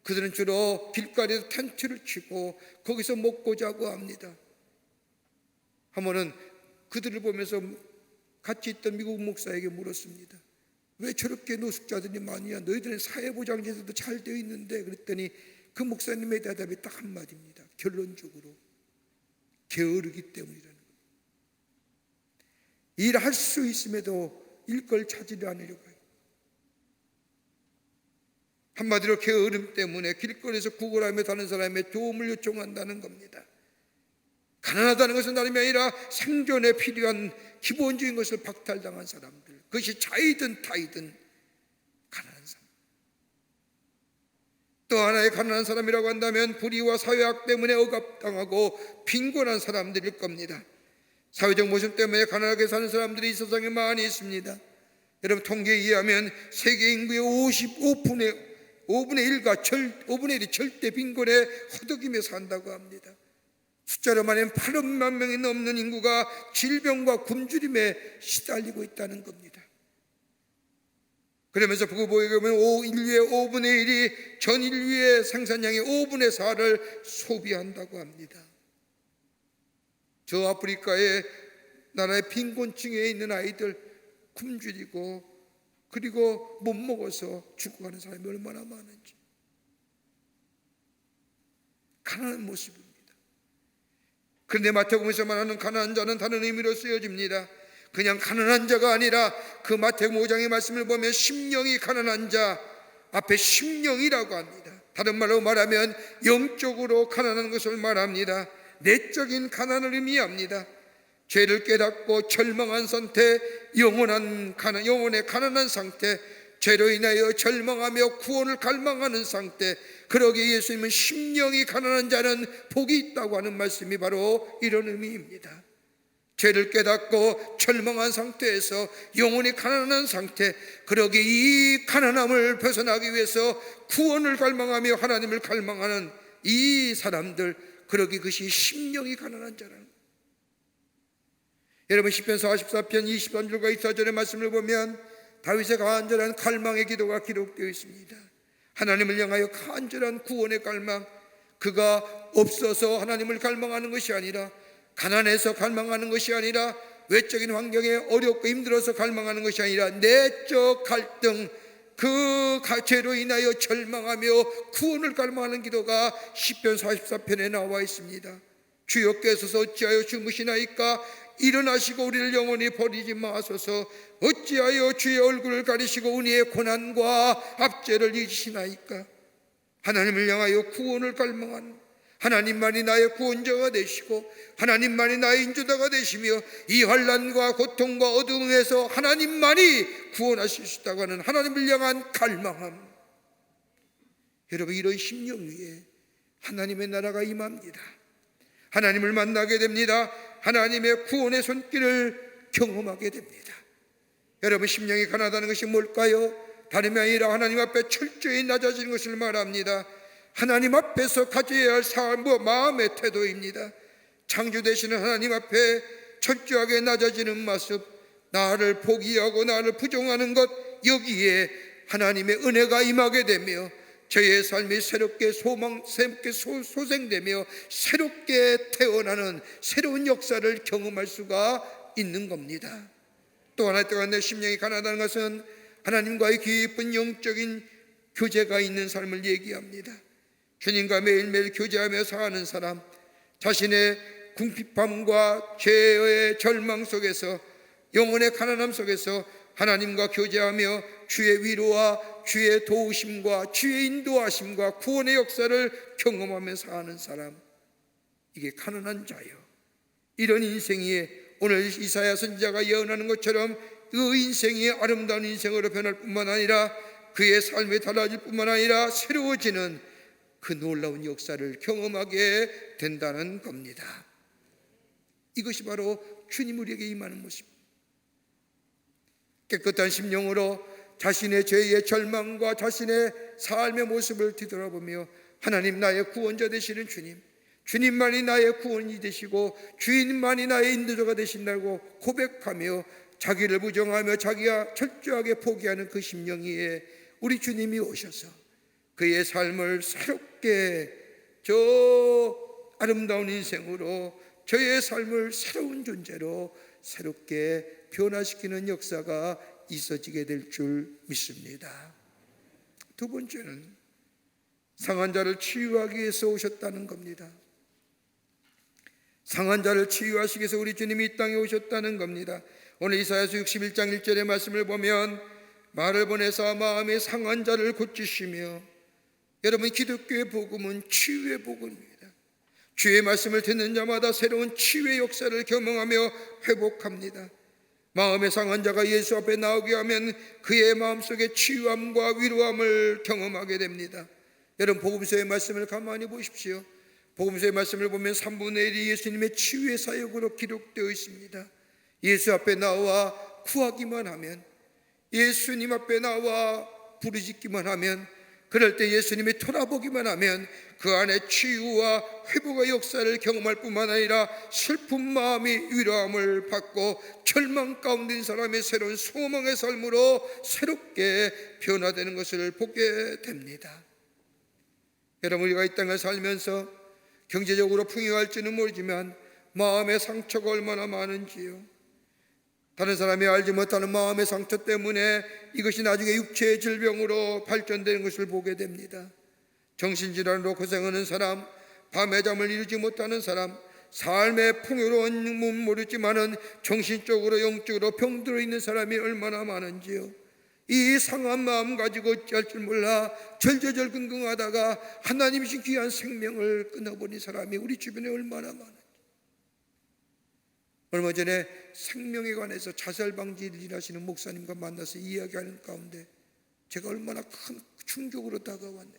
S2: 그들은 주로 길가리에서 텐트를 치고 거기서 먹고 자고 합니다. 한 번은 그들을 보면서 같이 있던 미국 목사에게 물었습니다. 왜 저렇게 노숙자들이 많냐? 너희들은 사회보장제도도 잘 되어 있는데. 그랬더니 그 목사님의 대답이 딱 한마디입니다. 결론적으로 게으르기 때문이라는 거예요. 일할 수 있음에도 일걸 찾으려 하려고 해요. 한마디로 게으름 때문에 길거리에서 구걸하며 다른 사람의 도움을 요청한다는 겁니다. 가난하다는 것은 다름이 아니라 생존에 필요한 기본적인 것을 박탈당한 사람들, 그것이 자이든 타이든 가난한 사람. 또 하나의 가난한 사람이라고 한다면 불의와 사회학 때문에 억압당하고 빈곤한 사람들일 겁니다. 사회적 모습 때문에 가난하게 사는 사람들이 이 세상에 많이 있습니다. 여러분, 통계에 의하면 세계 인구의 5분의 1이 절대 빈곤에 허덕이며 산다고 합니다. 숫자로 말하면 8억만 명이 넘는 인구가 질병과 굶주림에 시달리고 있다는 겁니다. 그러면서 그 보게 보면 인류의 5분의 1이 전 인류의 생산량의 5분의 4를 소비한다고 합니다. 저 아프리카의 나라의 빈곤층에 있는 아이들 굶주리고 그리고 못 먹어서 죽어가는 사람이 얼마나 많은지, 가난한 모습입니다. 그런데 마태복음에서 말하는 가난한 자는 다른 의미로 쓰여집니다. 그냥 가난한 자가 아니라 그 마태복음 5장의 말씀을 보면 심령이 가난한 자, 앞에 심령이라고 합니다. 다른 말로 말하면 영적으로 가난한 것을 말합니다. 내적인 가난을 의미합니다. 죄를 깨닫고 절망한 상태, 영혼의 가난한 상태, 죄로 인하여 절망하며 구원을 갈망하는 상태, 그러기에 예수님은 심령이 가난한 자는 복이 있다고 하는 말씀이 바로 이런 의미입니다. 죄를 깨닫고 절망한 상태에서 영혼이 가난한 상태, 그러기에 이 가난함을 벗어나기 위해서 구원을 갈망하며 하나님을 갈망하는 이 사람들, 그러기 그것이 심령이 가난한 자라는 거예요. 여러분, 시편 44편 23절과 24절의 말씀을 보면 다윗의 간절한 갈망의 기도가 기록되어 있습니다. 하나님을 향하여 간절한 구원의 갈망, 그가 없어서 하나님을 갈망하는 것이 아니라, 가난해서 갈망하는 것이 아니라, 외적인 환경에 어렵고 힘들어서 갈망하는 것이 아니라, 내적 갈등, 그 죄로 인하여 절망하며 구원을 갈망하는 기도가 시편 44편에 나와 있습니다. 주여께서 어찌하여 주무시나이까? 일어나시고 우리를 영원히 버리지 마소서. 어찌하여 주의 얼굴을 가리시고 은혜의 고난과 압제를 잊으시나이까? 하나님을 향하여 구원을 갈망하는, 하나님만이 나의 구원자가 되시고 하나님만이 나의 인도자가 되시며 이 환난과 고통과 어둠에서 하나님만이 구원하실 수 있다고 하는 하나님을 향한 갈망함. 여러분, 이런 심령 위에 하나님의 나라가 임합니다. 하나님을 만나게 됩니다. 하나님의 구원의 손길을 경험하게 됩니다. 여러분, 심령이 가난하다는 것이 뭘까요? 다름이 아니라 하나님 앞에 철저히 낮아지는 것을 말합니다. 하나님 앞에서 가져야 할 삶과 마음의 태도입니다. 창조 되시는 하나님 앞에 철저하게 낮아지는 모습, 나를 포기하고 나를 부정하는 것, 여기에 하나님의 은혜가 임하게 되며 저의 삶이 새롭게 소생되며 새롭게 태어나는 새로운 역사를 경험할 수가 있는 겁니다. 또 하나 또한 내 심령이 가난하다는 것은 하나님과의 깊은 영적인 교제가 있는 삶을 얘기합니다. 주님과 매일매일 교제하며 사는 사람, 자신의 궁핍함과 죄의 절망 속에서, 영혼의 가난함 속에서 하나님과 교제하며 주의 위로와 주의 도우심과 주의 인도하심과 구원의 역사를 경험하며 사는 사람, 이게 가난한 자요. 이런 인생이 오늘 이사야 선지자가 예언하는 것처럼 그 인생이 아름다운 인생으로 변할 뿐만 아니라 그의 삶이 달라질 뿐만 아니라 새로워지는 그 놀라운 역사를 경험하게 된다는 겁니다. 이것이 바로 주님 우리에게 임하는 모습입니다. 깨끗한 심령으로 자신의 죄의 절망과 자신의 삶의 모습을 뒤돌아보며 하나님, 나의 구원자 되시는 주님, 주님만이 나의 구원이 되시고 주님만이 나의 인도자가 되신다고 고백하며 자기를 부정하며 자기가 철저하게 포기하는 그 심령 위에 우리 주님이 오셔서 그의 삶을 새롭게, 저 아름다운 인생으로 저의 삶을 새로운 존재로 새롭게 변화시키는 역사가 있어지게 될 줄 믿습니다. 두 번째는 상한 자를 치유하기 위해서 오셨다는 겁니다. 상한 자를 치유하시기 위해서 우리 주님이 이 땅에 오셨다는 겁니다. 오늘 이사야서 61장 1절의 말씀을 보면 말을 보내사 마음의 상한 자를 고치시며, 여러분, 기독교의 복음은 치유의 복음입니다. 주의 말씀을 듣는 자마다 새로운 치유의 역사를 경험하며 회복합니다. 마음의 상한 자가 예수 앞에 나오게 하면 그의 마음속에 치유함과 위로함을 경험하게 됩니다. 여러분, 복음서의 말씀을 가만히 보십시오. 복음서의 말씀을 보면 3분의 1이 예수님의 치유의 사역으로 기록되어 있습니다. 예수 앞에 나와 구하기만 하면, 예수님 앞에 나와 부르짖기만 하면, 그럴 때 예수님이 돌아보기만 하면 그 안에 치유와 회복의 역사를 경험할 뿐만 아니라 슬픈 마음이 위로함을 받고 절망 가운데 있는 사람의 새로운 소망의 삶으로 새롭게 변화되는 것을 보게 됩니다. 여러분, 우리가 이 땅을 살면서 경제적으로 풍요할지는 모르지만 마음의 상처가 얼마나 많은지요. 다른 사람이 알지 못하는 마음의 상처 때문에 이것이 나중에 육체의 질병으로 발전되는 것을 보게 됩니다. 정신질환으로 고생하는 사람, 밤에 잠을 이루지 못하는 사람, 삶의 풍요로움은 모르지만은 정신적으로 영적으로 병들어 있는 사람이 얼마나 많은지요. 이 상한 마음 가지고 어찌할 줄 몰라 절절근근하다가 하나님이신 귀한 생명을 끊어버린 사람이 우리 주변에 얼마나 많은지. 얼마 전에 생명에 관해서 자살 방지를 일하시는 목사님과 만나서 이야기하는 가운데 제가 얼마나 큰 충격으로 다가왔네.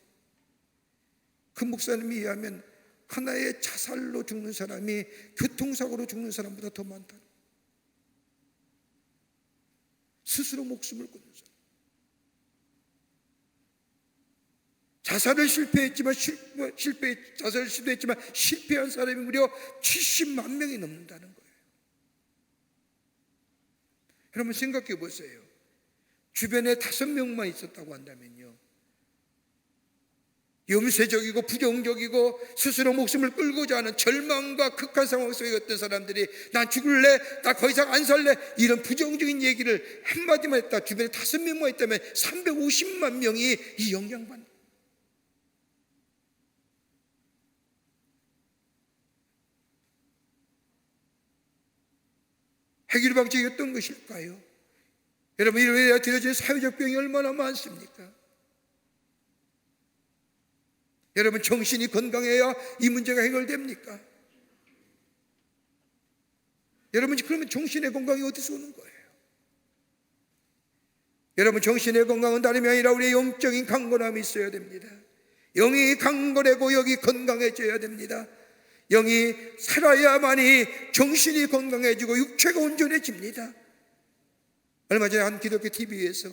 S2: 그 목사님이 이야기하면 하나의 자살로 죽는 사람이 교통사고로 죽는 사람보다 더 많다. 스스로 목숨을 끊는 사람. 자살을 자살을 시도했지만 실패한 사람이 무려 70만 명이 넘는다는 거예요. 여러분 생각해 보세요. 주변에 5명만 있었다고 한다면요, 염세적이고 부정적이고 스스로 목숨을 끌고자 하는 절망과 극한 상황 속에 어떤 사람들이 난 죽을래, 나 더 이상 안 살래, 이런 부정적인 얘기를 한마디만 했다. 주변에 5명만 있다면 350만 명이 이 영향받는. 해결 방책이 어떤 것일까요? 여러분, 이래야 들어진 사회적 병이 얼마나 많습니까? 여러분, 정신이 건강해야 이 문제가 해결됩니까? 여러분, 그러면 정신의 건강이 어디서 오는 거예요? 여러분, 정신의 건강은 다름이 아니라 우리의 영적인 강건함이 있어야 됩니다. 영이 강건하고 영이 건강해져야 됩니다. 영이 살아야만이 정신이 건강해지고 육체가 온전해집니다. 얼마 전에 한 기독교 TV에서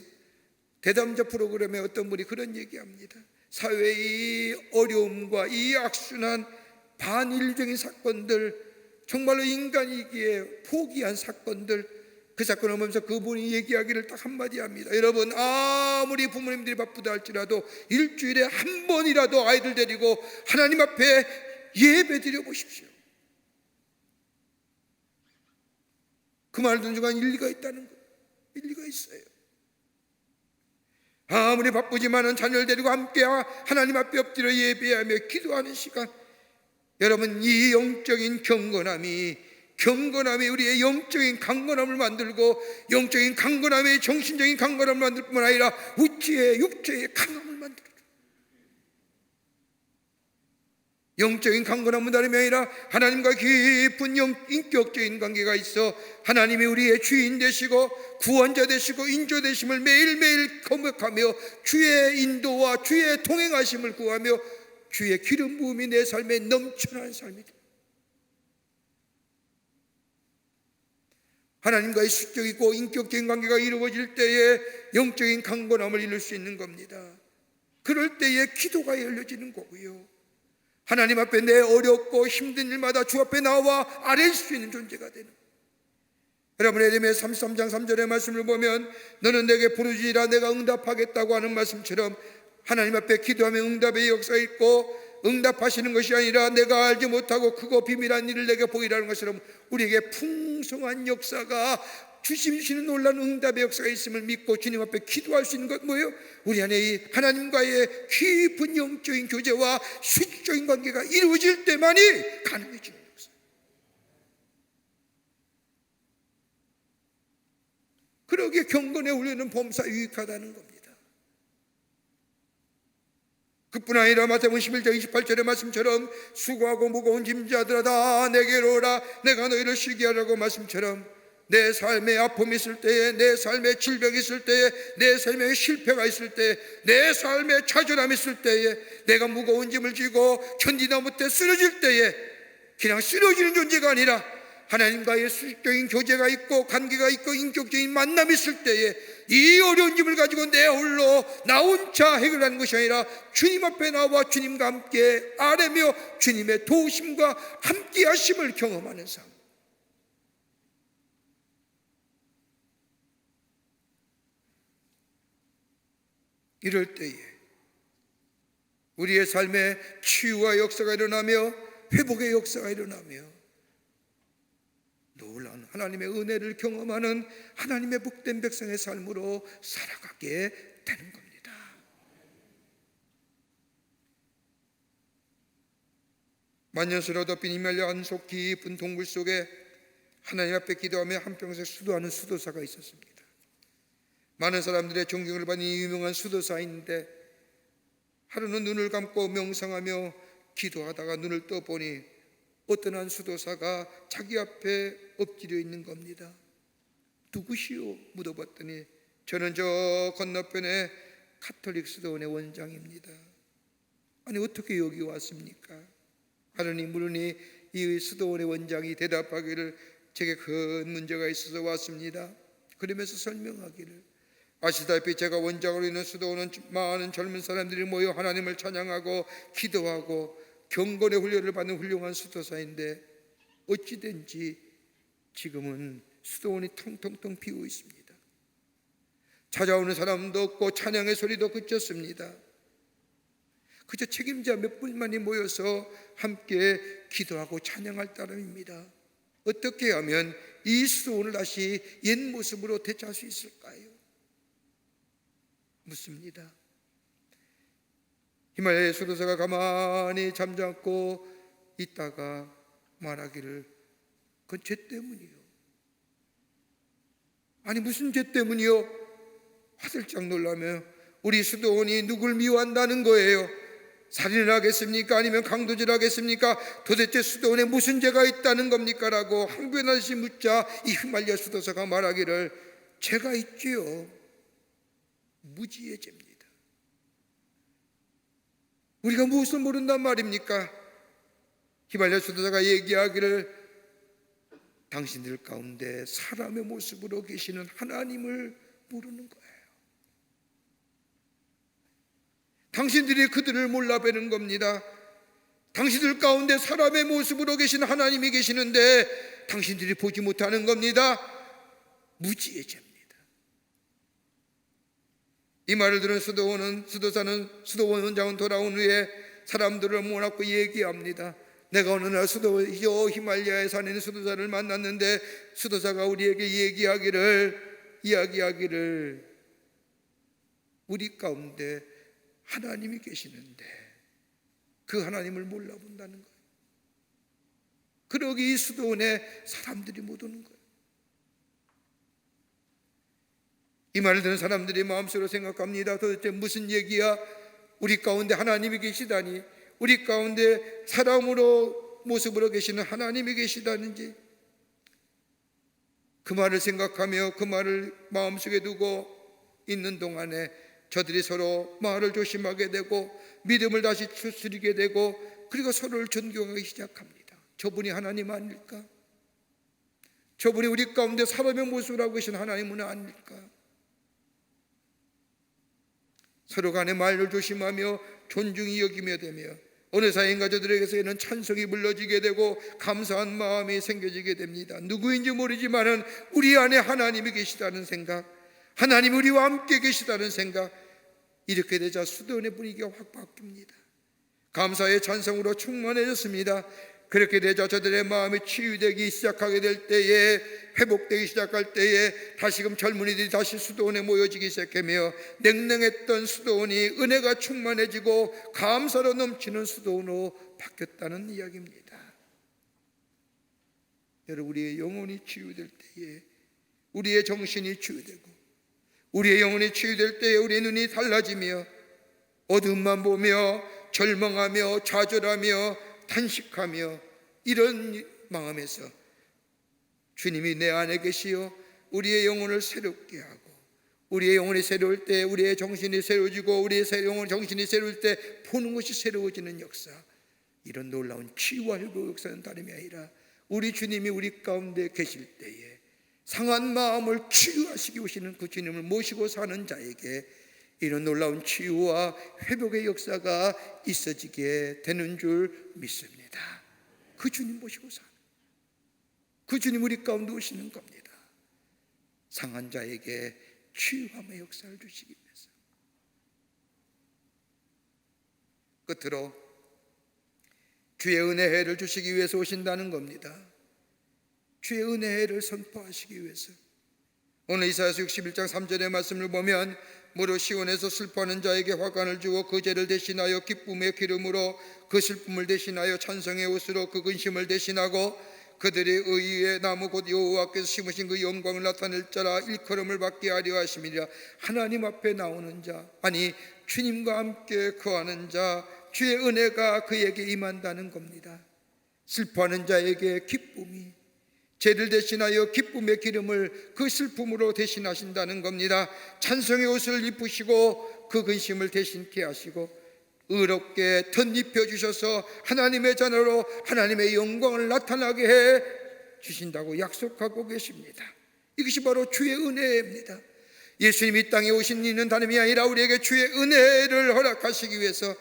S2: 대담자 프로그램에 어떤 분이 그런 얘기합니다. 사회의 어려움과 이 악순환 반인륜적인 사건들, 정말로 인간이기에 포기한 사건들, 그 사건을 보면서 그분이 얘기하기를 딱 한마디 합니다. 여러분, 아무리 부모님들이 바쁘다 할지라도 일주일에 한 번이라도 아이들 데리고 하나님 앞에 예배 드려 보십시오. 그 말 듣는 순간 일리가 있다는 거예요. 일리가 있어요. 아무리 바쁘지만은 자녀를 데리고 함께 하나님 앞에 엎드려 예배하며 기도하는 시간, 여러분, 이 영적인 경건함이 우리의 영적인 강건함을 만들고, 영적인 강건함이 정신적인 강건함을 만들 뿐만 아니라 우치의 육체의 강함을 만들어요. 영적인 강건함은 다름이 아니라 하나님과 깊은 인격적인 관계가 있어 하나님이 우리의 주인 되시고 구원자 되시고 인조 되심을 매일매일 고백하며 주의 인도와 주의 동행하심을 구하며 주의 기름 부음이 내 삶에 넘쳐나는 삶이다. 하나님과의 수적이고 인격적인 관계가 이루어질 때에 영적인 강건함을 이룰 수 있는 겁니다. 그럴 때에 기도가 열려지는 거고요, 하나님 앞에 내 어렵고 힘든 일마다 주 앞에 나와 아뢰일 수 있는 존재가 되는. 여러분, 에레미야 33장 3절의 말씀을 보면 너는 내게 부르짖으라 내가 응답하겠다고 하는 말씀처럼 하나님 앞에 기도하면 응답의 역사가 있고, 응답하시는 것이 아니라 내가 알지 못하고 크고 비밀한 일을 내게 보이라는 것처럼 우리에게 풍성한 역사가, 주시는 놀라운 응답의 역사가 있음을 믿고 주님 앞에 기도할 수 있는 것 뭐예요? 우리 안에 이 하나님과의 깊은 영적인 교제와 수적인 관계가 이루어질 때만이 가능해지는 것입니다. 그러기에 경건에 울리는 범사 유익하다는 겁니다. 그뿐 아니라 마태복음 11장 28절의 말씀처럼 수고하고 무거운 짐자들아 다 내게로 오라 내가 너희를 쉬게 하라고 말씀처럼, 내 삶에 아픔이 있을 때에, 내 삶에 질병이 있을 때에, 내 삶에 실패가 있을 때에, 내 삶에 좌절함이 있을 때에, 내가 무거운 짐을 지고 견디다 못해 쓰러질 때에 그냥 쓰러지는 존재가 아니라 하나님과의 수직적인 교제가 있고 관계가 있고 인격적인 만남이 있을 때에 이 어려운 짐을 가지고 내 홀로 나 혼자 해결하는 것이 아니라 주님 앞에 나와 주님과 함께 아뢰며 주님의 도우심과 함께 하심을 경험하는 삶. 이럴 때에 우리의 삶에 치유와 역사가 일어나며 회복의 역사가 일어나며 놀라운 하나님의 은혜를 경험하는 하나님의 복된 백성의 삶으로 살아가게 되는 겁니다. 만년수로 덮인 이말려 안속 깊은 동굴 속에 하나님 앞에 기도하며 한평생 수도하는 수도사가 있었습니다. 많은 사람들의 존경을 받는 유명한 수도사인데 하루는 눈을 감고 명상하며 기도하다가 눈을 떠보니 어떤 한 수도사가 자기 앞에 엎드려 있는 겁니다. 누구시오? 물어봤더니 저는 저 건너편에 가톨릭 수도원의 원장입니다. 아니 어떻게 여기 왔습니까? 하느니 물으니 이 수도원의 원장이 대답하기를 제게 큰 문제가 있어서 왔습니다. 그러면서 설명하기를, 아시다시피 제가 원장으로 있는 수도원은 많은 젊은 사람들이 모여 하나님을 찬양하고 기도하고 경건의 훈련을 받는 훌륭한 수도사인데 어찌된지 지금은 수도원이 텅텅텅 비어 있습니다. 찾아오는 사람도 없고 찬양의 소리도 그쳤습니다. 그저 책임자 몇 분만이 모여서 함께 기도하고 찬양할 따름입니다. 어떻게 하면 이 수도원을 다시 옛 모습으로 되찾을 수 있을까요? 묻습니다. 히말라야 수도사가 가만히 잠잠고 있다가 말하기를, 그건 죄 때문이요. 아니 무슨 죄 때문이요? 화들짝 놀라며 우리 수도원이 누굴 미워한다는 거예요? 살인을 하겠습니까? 아니면 강도질 하겠습니까? 도대체 수도원에 무슨 죄가 있다는 겁니까? 라고 항변하듯이 묻자 이 휘말리아 수도사가 말하기를, 죄가 있지요. 무지의 죄입니다. 우리가 무엇을 모른단 말입니까? 휘말리아 수도사가 얘기하기를, 당신들 가운데 사람의 모습으로 계시는 하나님을 모르는 거예요. 당신들이 그들을 몰라뵈는 겁니다. 당신들 가운데 사람의 모습으로 계신 하나님이 계시는데 당신들이 보지 못하는 겁니다. 무지의 죄입니다. 이 말을 들은 수도사는 수도원 원장은 돌아온 후에 사람들을 모아놓고 얘기합니다. 내가 어느 날 히말라야에 사는 수도사를 만났는데 수도사가 우리에게 이야기하기를 우리 가운데 하나님이 계시는데 그 하나님을 몰라본다는 거예요. 그러기 이 수도원에 사람들이 못 오는 거예요. 이 말을 듣는 사람들이 마음속으로 생각합니다. 도대체 무슨 얘기야? 우리 가운데 하나님이 계시다니, 우리 가운데 사람으로 모습으로 계시는 하나님이 계시다는지. 그 말을 생각하며 그 말을 마음속에 두고 있는 동안에 저들이 서로 말을 조심하게 되고 믿음을 다시 추스리게 되고 그리고 서로를 존경하기 시작합니다. 저분이 하나님 아닐까? 저분이 우리 가운데 사람의 모습을 하고 계신 하나님은 아닐까? 서로 간에 말을 조심하며 존중히 여기며 되며 어느 사이인가 저들에게서는 찬송이 불러지게 되고 감사한 마음이 생겨지게 됩니다. 누구인지 모르지만은 우리 안에 하나님이 계시다는 생각, 하나님이 우리와 함께 계시다는 생각, 이렇게 되자 수도원의 분위기가 확 바뀝니다. 감사의 찬송으로 충만해졌습니다. 그렇게 되자 저들의 마음이 치유되기 시작하게 될 때에, 회복되기 시작할 때에 다시금 젊은이들이 다시 수도원에 모여지기 시작하며 냉랭했던 수도원이 은혜가 충만해지고 감사로 넘치는 수도원으로 바뀌었다는 이야기입니다. 여러분, 우리의 영혼이 치유될 때에, 우리의 정신이 치유되고 우리의 영혼이 치유될 때에 우리의 눈이 달라지며 어둠만 보며 절망하며 좌절하며 탄식하며 이런 마음에서 주님이 내 안에 계시어 우리의 영혼을 새롭게 하고, 우리의 영혼이 새로울 때 우리의 정신이 새로워지고 우리의 정신이 새로울 때 보는 것이 새로워지는 역사, 이런 놀라운 치유와 회복 역사는 다름이 아니라 우리 주님이 우리 가운데 계실 때에 상한 마음을 치유하시기 오시는 그 주님을 모시고 사는 자에게 이런 놀라운 치유와 회복의 역사가 있어지게 되는 줄 믿습니다. 그 주님 모시고 사는, 그 주님 우리 가운데 오시는 겁니다. 상한 자에게 치유함의 역사를 주시기 위해서. 끝으로 주의 은혜의 해를 주시기 위해서 오신다는 겁니다. 주의 은혜의 해를 선포하시기 위해서. 오늘 이사야서 61장 3절의 말씀을 보면 무릇 시온에서 슬퍼하는 자에게 화관을 주어 그 죄를 대신하여 기쁨의 기름으로 그 슬픔을 대신하여 찬송의 옷으로 그 근심을 대신하고 그들의 의의 나무 곧 여호와께서 심으신 그 영광을 나타낼 자라 일컬음을 받게 하려 하심이라. 하나님 앞에 나오는 자, 아니 주님과 함께 거하는 자, 주의 은혜가 그에게 임한다는 겁니다. 슬퍼하는 자에게 기쁨이, 죄를 대신하여 기쁨의 기름을 그 슬픔으로 대신하신다는 겁니다. 찬송의 옷을 입으시고 그 근심을 대신케 하시고 의롭게 덧입혀 주셔서 하나님의 자녀로 하나님의 영광을 나타나게 해 주신다고 약속하고 계십니다. 이것이 바로 주의 은혜입니다. 예수님이 이 땅에 오신 이는 다름이 아니라 우리에게 주의 은혜를 허락하시기 위해서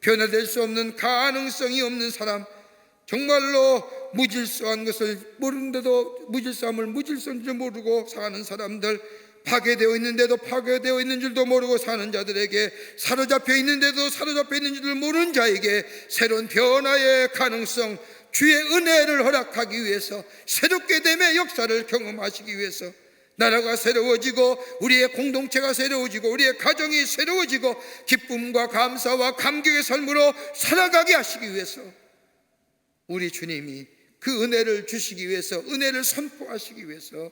S2: 변화될 수 없는 가능성이 없는 사람, 정말로 무질서한 것을 모르는데도 무질서함을 무질서인 줄 모르고 사는 사람들, 파괴되어 있는데도 파괴되어 있는 줄도 모르고 사는 자들에게, 사로잡혀 있는데도 사로잡혀 있는 줄을 모르는 자에게 새로운 변화의 가능성, 주의 은혜를 허락하기 위해서, 새롭게 됨의 역사를 경험하시기 위해서, 나라가 새로워지고 우리의 공동체가 새로워지고 우리의 가정이 새로워지고 기쁨과 감사와 감격의 삶으로 살아가게 하시기 위해서 우리 주님이 그 은혜를 주시기 위해서, 은혜를 선포하시기 위해서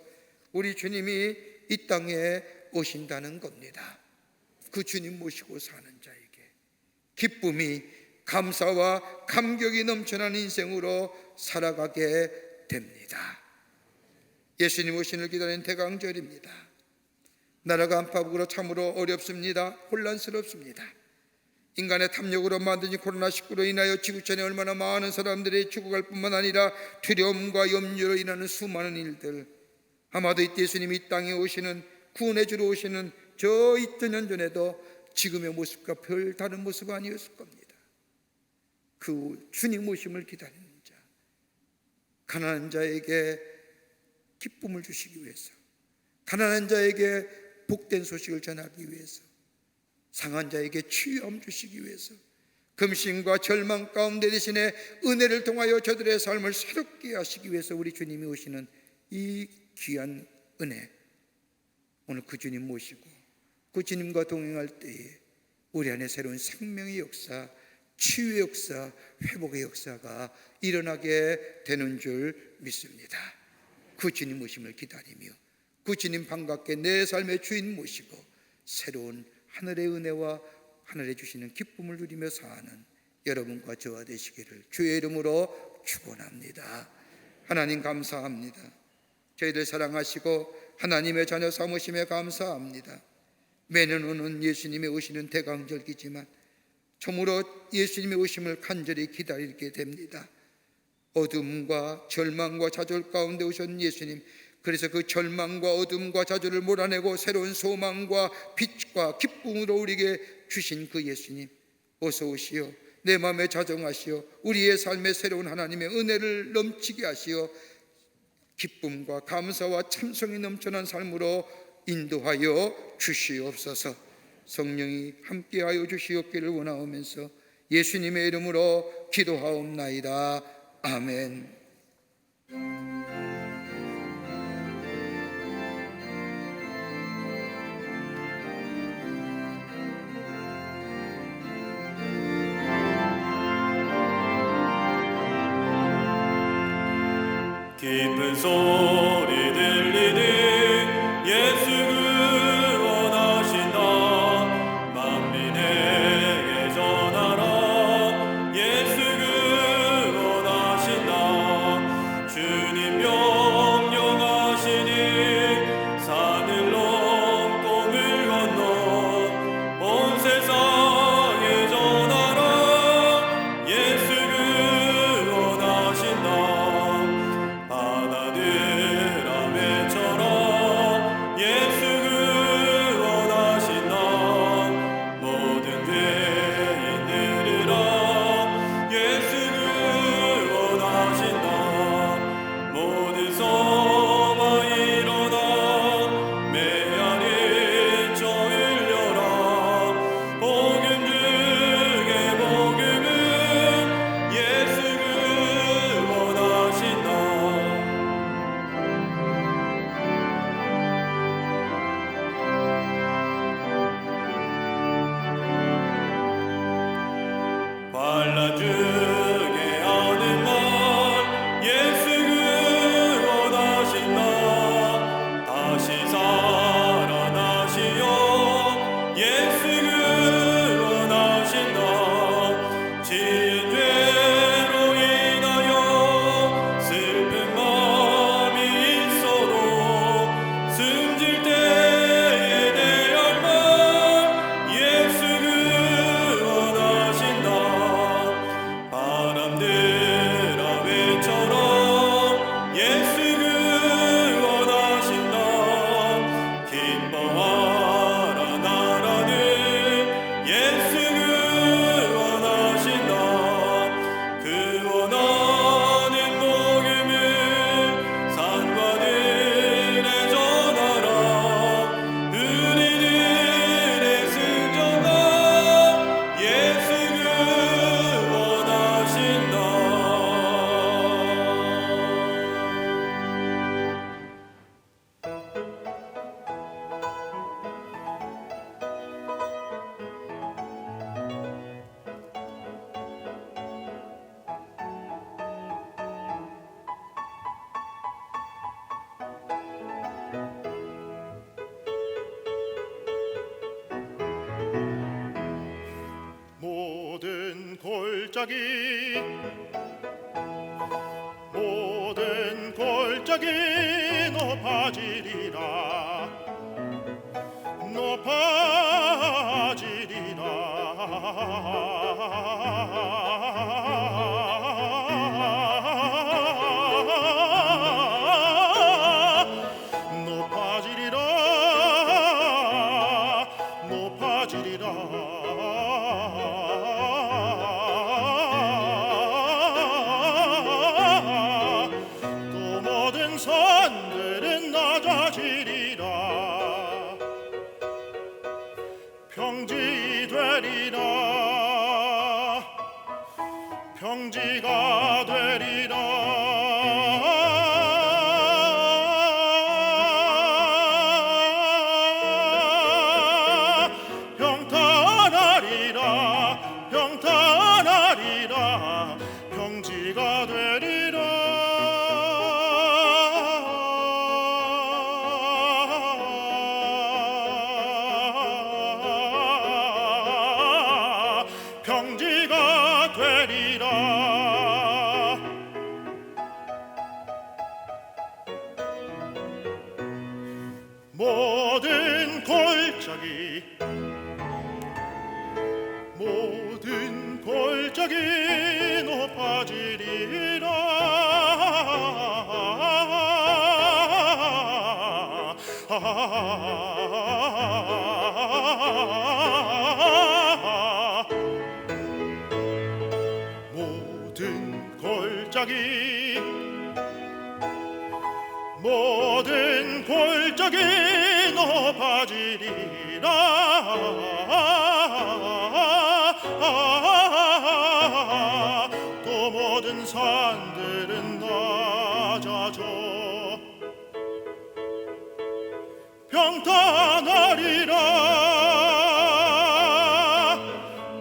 S2: 우리 주님이 이 땅에 오신다는 겁니다. 그 주님 모시고 사는 자에게 기쁨이, 감사와 감격이 넘쳐나는 인생으로 살아가게 됩니다. 예수님 오신을 기다리는 대강절입니다. 나라가 안팎으로 참으로 어렵습니다. 혼란스럽습니다. 인간의 탐욕으로 만든 이 코로나19로 인하여 지구촌에 얼마나 많은 사람들이 죽어갈 뿐만 아니라 두려움과 염려로 인하는 수많은 일들, 아마도 이때 예수님이 이 땅에 오시는, 구원해 주러 오시는 저 2000년 전에도 지금의 모습과 별 다른 모습 아니었을 겁니다. 그 주님 오심을 기다리는 자, 가난한 자에게 기쁨을 주시기 위해서, 가난한 자에게 복된 소식을 전하기 위해서, 상한 자에게 치유함 주시기 위해서, 금신과 절망 가운데 대신에 은혜를 통하여 저들의 삶을 새롭게 하시기 위해서 우리 주님이 오시는 이 귀한 은혜, 오늘 그 주님 모시고 그 주님과 동행할 때에 우리 안에 새로운 생명의 역사, 치유의 역사, 회복의 역사가 일어나게 되는 줄 믿습니다. 그 주님 모심을 기다리며 그 주님 반갑게 내 삶의 주인 모시고 새로운 하늘의 은혜와 하늘에 주시는 기쁨을 누리며 사는 여러분과 저와 되시기를 주의 이름으로 축원합니다. 하나님 감사합니다. 저희들 사랑하시고 하나님의 자녀 삼으심에 감사합니다. 매년 오는 예수님의 오시는 대강절기지만 참으로 예수님의 오심을 간절히 기다리게 됩니다. 어둠과 절망과 좌절 가운데 오신 예수님, 그래서 그 절망과 어둠과 좌절을 몰아내고 새로운 소망과 빛과 기쁨으로 우리에게 주신 그 예수님, 어서 오시어 내 마음에 자정하시어 우리의 삶에 새로운 하나님의 은혜를 넘치게 하시어 기쁨과 감사와 참성이 넘쳐난 삶으로 인도하여 주시옵소서. 성령이 함께하여 주시옵기를 원하오면서 예수님의 이름으로 기도하옵나이다. 아멘.
S1: 깊은 소리 들리는 예수 구원하신다. 만민에게 전하라. 예수 구원하신다. 주님 명령하시니 산을 넘고 물 건너 온 세상에 전하라. 예수 구원하신다. 환난 중에 하는 말 예수 구원하신다. 다시 살아나시어 예수 구원하신다. 지은 죄로 인하여 슬픈 마음이 있어도 숨질 때에 내 할 말 예수 구원하신다.
S4: 골짜기 모든 골짜기 높아지리라 또 모든 산들은 낮아지리라 평지 되리라 평지가 되리라 평탄하리라 평탄하리라 평지가 되리라 평지가 되리라 모든 골짜기 모든 골짜기 높아지리라 모든 골짜기 모든 골짜기 높아지리라 또 모든 산들은 낮아져 평탄하리라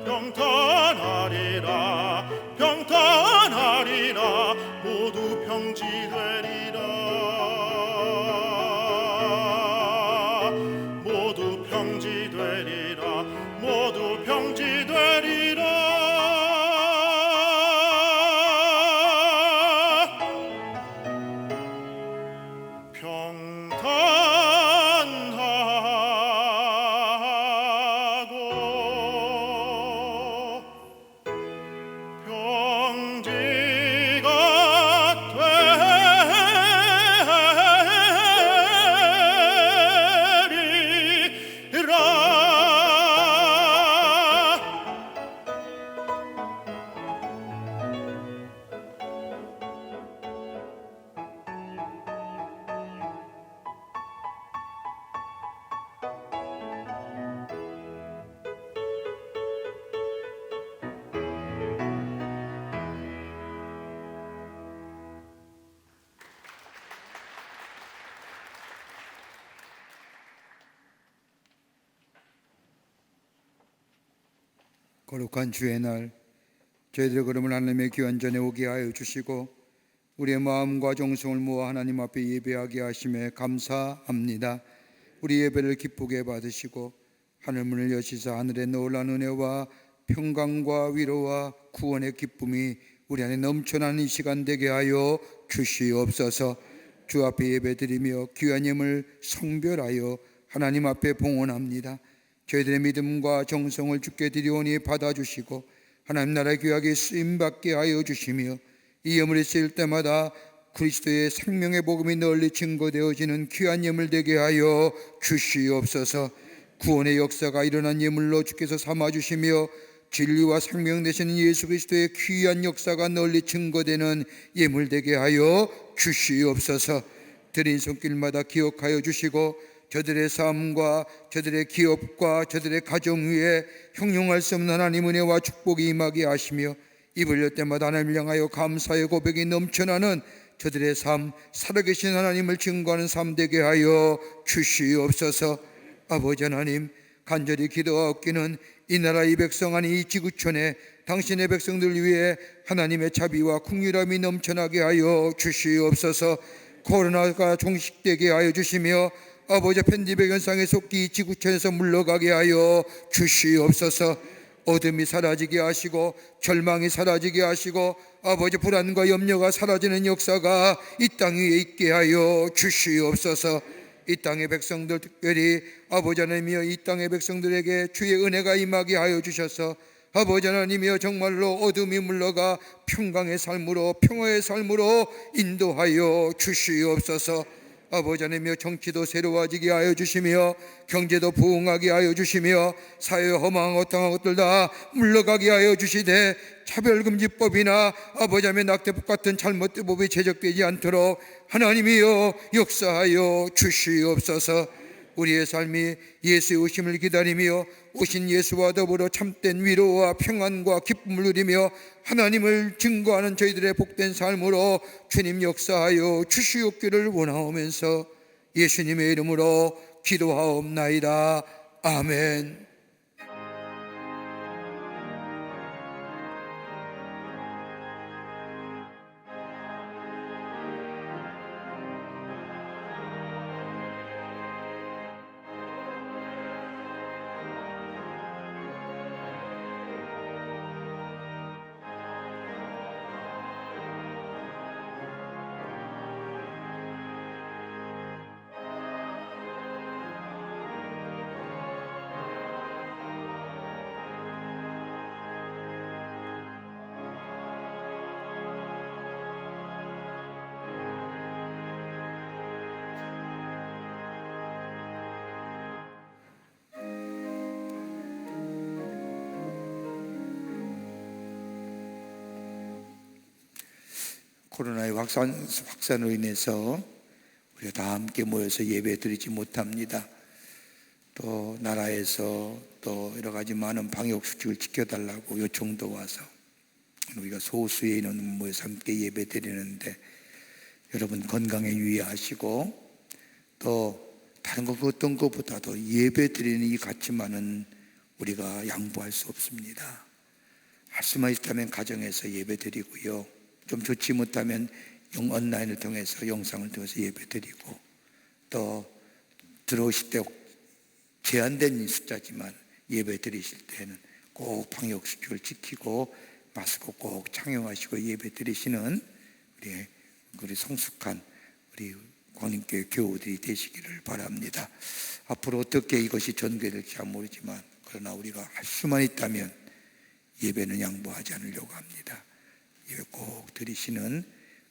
S4: 평탄하리라 평탄하리라 모두 평지되리라 모두 평지되리라 모두 평지되리라 평탄하고 평지가
S2: 거룩한 주의 날 저희들의 걸음을 하나님의 귀한 전에 오게 하여 주시고 우리의 마음과 정성을 모아 하나님 앞에 예배하게 하심에 감사합니다. 우리 예배를 기쁘게 받으시고 하늘문을 여시사 하늘의 놀라운 은혜와 평강과 위로와 구원의 기쁨이 우리 안에 넘쳐나는 이 시간 되게 하여 주시옵소서. 주 앞에 예배드리며 귀한 예물 성별하여 하나님 앞에 봉헌합니다. 저희들의 믿음과 정성을 주께 드리오니 받아주시고 하나님 나라의 귀하게 쓰임받게 하여 주시며 이 예물이 쓰일 때마다 그리스도의 생명의 복음이 널리 증거되어지는 귀한 예물 되게 하여 주시옵소서. 구원의 역사가 일어난 예물로 주께서 삼아주시며 진리와 생명 되시는 예수 그리스도의 귀한 역사가 널리 증거되는 예물 되게 하여 주시옵소서. 드린 손길마다 기억하여 주시고 저들의 삶과 저들의 기업과 저들의 가정 위에 형용할 수 없는 하나님 은혜와 축복이 임하게 하시며 입을 열 때마다 하나님을 향하여 감사의 고백이 넘쳐나는 저들의 삶, 살아계신 하나님을 증거하는 삶 되게 하여 주시옵소서. 아버지 하나님, 간절히 기도하옵기는 이 나라 이 백성 아니 이 지구촌에 당신의 백성들 위해 하나님의 자비와 긍휼함이 넘쳐나게 하여 주시옵소서. 코로나가 종식되게 하여 주시며 아버지 팬데믹 현상에 속히 지구촌에서 물러가게 하여 주시옵소서. 어둠이 사라지게 하시고 절망이 사라지게 하시고 아버지 불안과 염려가 사라지는 역사가 이 땅 위에 있게 하여 주시옵소서. 이 땅의 백성들, 특별히 아버지 하나님이여 이 땅의 백성들에게 주의 은혜가 임하게 하여 주셔서 아버지 하나님이여 정말로 어둠이 물러가 평강의 삶으로, 평화의 삶으로 인도하여 주시옵소서. 아버지 하나님이여 정치도 새로워지게 하여 주시며 경제도 부흥하게 하여 주시며 사회의 허망한 어떠한 것들 다 물러가게 하여 주시되 차별금지법이나 아버지 하나님의 낙태법 같은 잘못된 법이 제적되지 않도록 하나님이여 역사하여 주시옵소서. 우리의 삶이 예수의 오심을 기다리며 오신 예수와 더불어 참된 위로와 평안과 기쁨을 누리며 하나님을 증거하는 저희들의 복된 삶으로 주님 역사하여 주시옵기를 원하오면서 예수님의 이름으로 기도하옵나이다. 아멘. 코로나의 확산으로 인해서 우리가 다 함께 모여서 예배 드리지 못합니다. 또 나라에서 또 여러 가지 많은 방역 수칙을 지켜달라고 요청도 와서 우리가 소수의 인원 모여서 함께 예배 드리는데 여러분 건강에 유의하시고 또 다른 것 어떤 것보다도 예배 드리는 이 가치만은 우리가 양보할 수 없습니다. 할 수만 있다면 가정에서 예배 드리고요. 좀 좋지 못하면 온라인을 통해서 영상을 통해서 예배 드리고 또 들어오실 때 제한된 숫자지만 예배 드리실 때는 꼭 방역 수칙을 지키고 마스크 꼭 착용하시고 예배 드리시는 우리 성숙한 우리 광림교회 교우들이 되시기를 바랍니다. 앞으로 어떻게 이것이 전개될지 모르지만 그러나 우리가 할 수만 있다면 예배는 양보하지 않으려고 합니다. 예배 꼭 드리시는,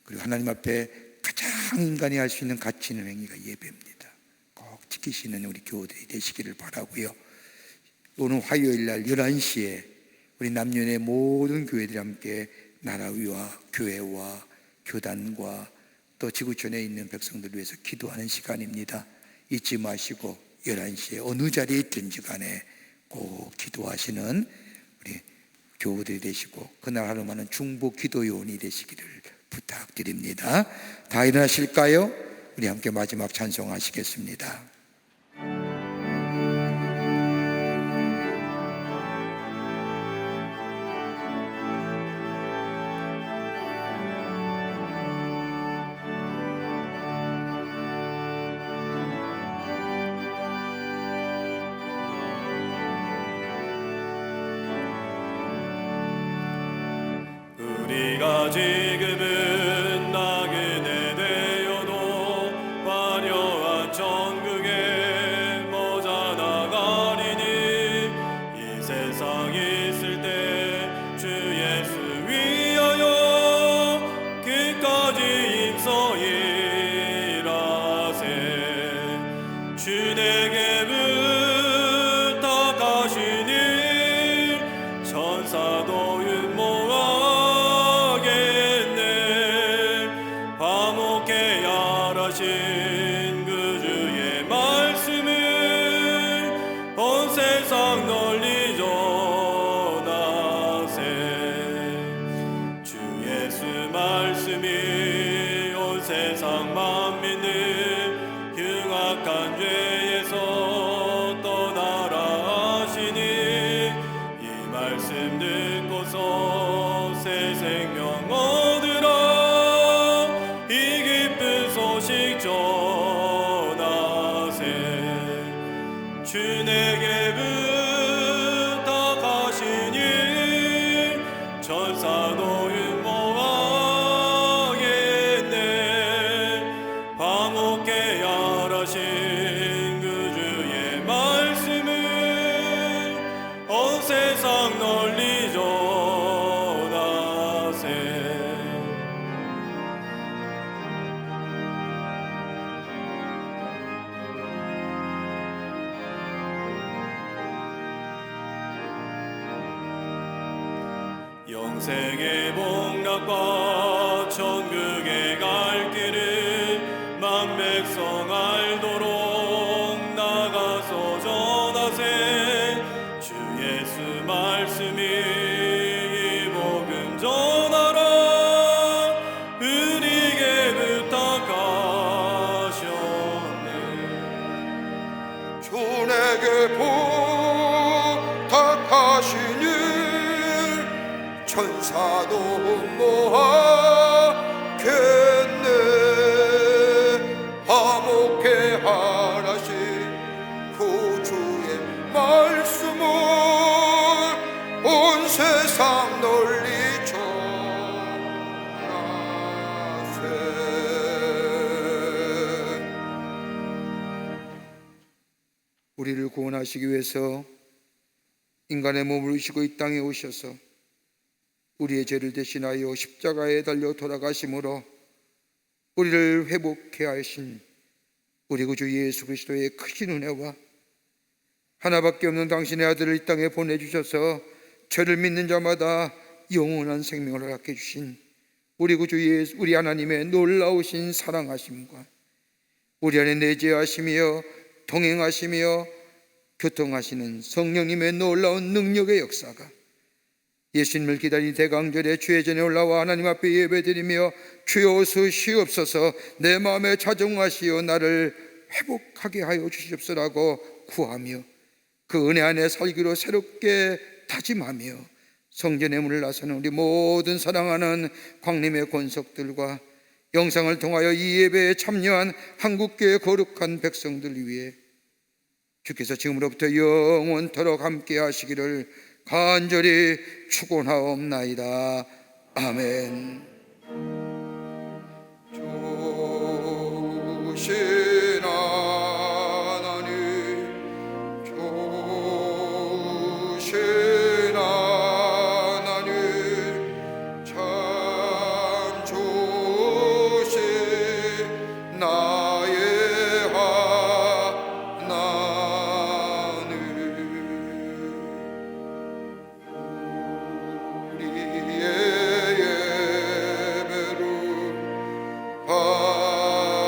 S2: 그리고 하나님 앞에 가장 인간이 할 수 있는 가치 있는 행위가 예배입니다. 꼭 지키시는 우리 교우들이 되시기를 바라고요. 오늘 화요일 날 11시에 우리 남녀의 모든 교회들이 함께 나라위와 교회와 교단과 또 지구촌에 있는 백성들을 위해서 기도하는 시간입니다. 잊지 마시고 11시에 어느 자리에 있든지 간에 꼭 기도하시는 우리 교우들이 되시고 그날 하루만은 중보 기도 요원이 되시기를 부탁드립니다. 다 일어나실까요? 우리 함께 마지막 찬송하시겠습니다.
S1: 우리가 지금은 나그네 되어도 화려한 천국에 모자 나가리니 이 세상 있을 때 주 예수 위하여 그까지 임서일하세. 주 내게 부탁하시니 천사도 율모하겠네. 화목해 야라신 그 주의 말씀을 온 세상 널리 전하세. 주 예수 말씀이 온 세상 만민을 흉악한 죄에서 떠나라 하시니 이 말씀 듣고서 새 생명 얻으라. 이 기쁜 소식 전하세. 주 내게 부탁하시니 영생의 복락과 천국에 갈 길을 만백성 알도록 나가서 전하세. 주 예수 말씀이 이 복음 전하라 우리에게 부탁하셨네.
S2: 주 내게 부탁하시니 천사도 모아겠네. 화목해 하라시 구주의 말씀을 온 세상 널리 전하세. 우리를 구원하시기 위해서 인간의 몸을 입으시고 이 땅에 오셔서 우리의 죄를 대신하여 십자가에 달려 돌아가심으로 우리를 회복케 하신 우리 구주 예수 그리스도의 크신 은혜와 하나밖에 없는 당신의 아들을 이 땅에 보내주셔서 저를 믿는 자마다 영원한 생명을 갖게 주신 우리 구주 예수, 우리 하나님의 놀라우신 사랑하심과 우리 안에 내재하시며 동행하시며 교통하시는 성령님의 놀라운 능력의 역사가 예수님을 기다린 대강절에 주의 전에 올라와 하나님 앞에 예배드리며 주여 오시옵소서, 내 마음에 자정하시어 나를 회복하게 하여 주시옵소라고 구하며 그 은혜 안에 살기로 새롭게 다짐하며 성전의 문을 나서는 우리 모든 사랑하는 광림의 권속들과 영상을 통하여 이 예배에 참여한 한국교회 거룩한 백성들 위해 주께서 지금으로부터 영원토록 함께 하시기를 간절히 축원하옵나이다. 아멘. 주신 하나님, 주신 하나님, 참 주신 나의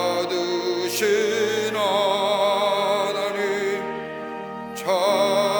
S2: 받으신 하나님 참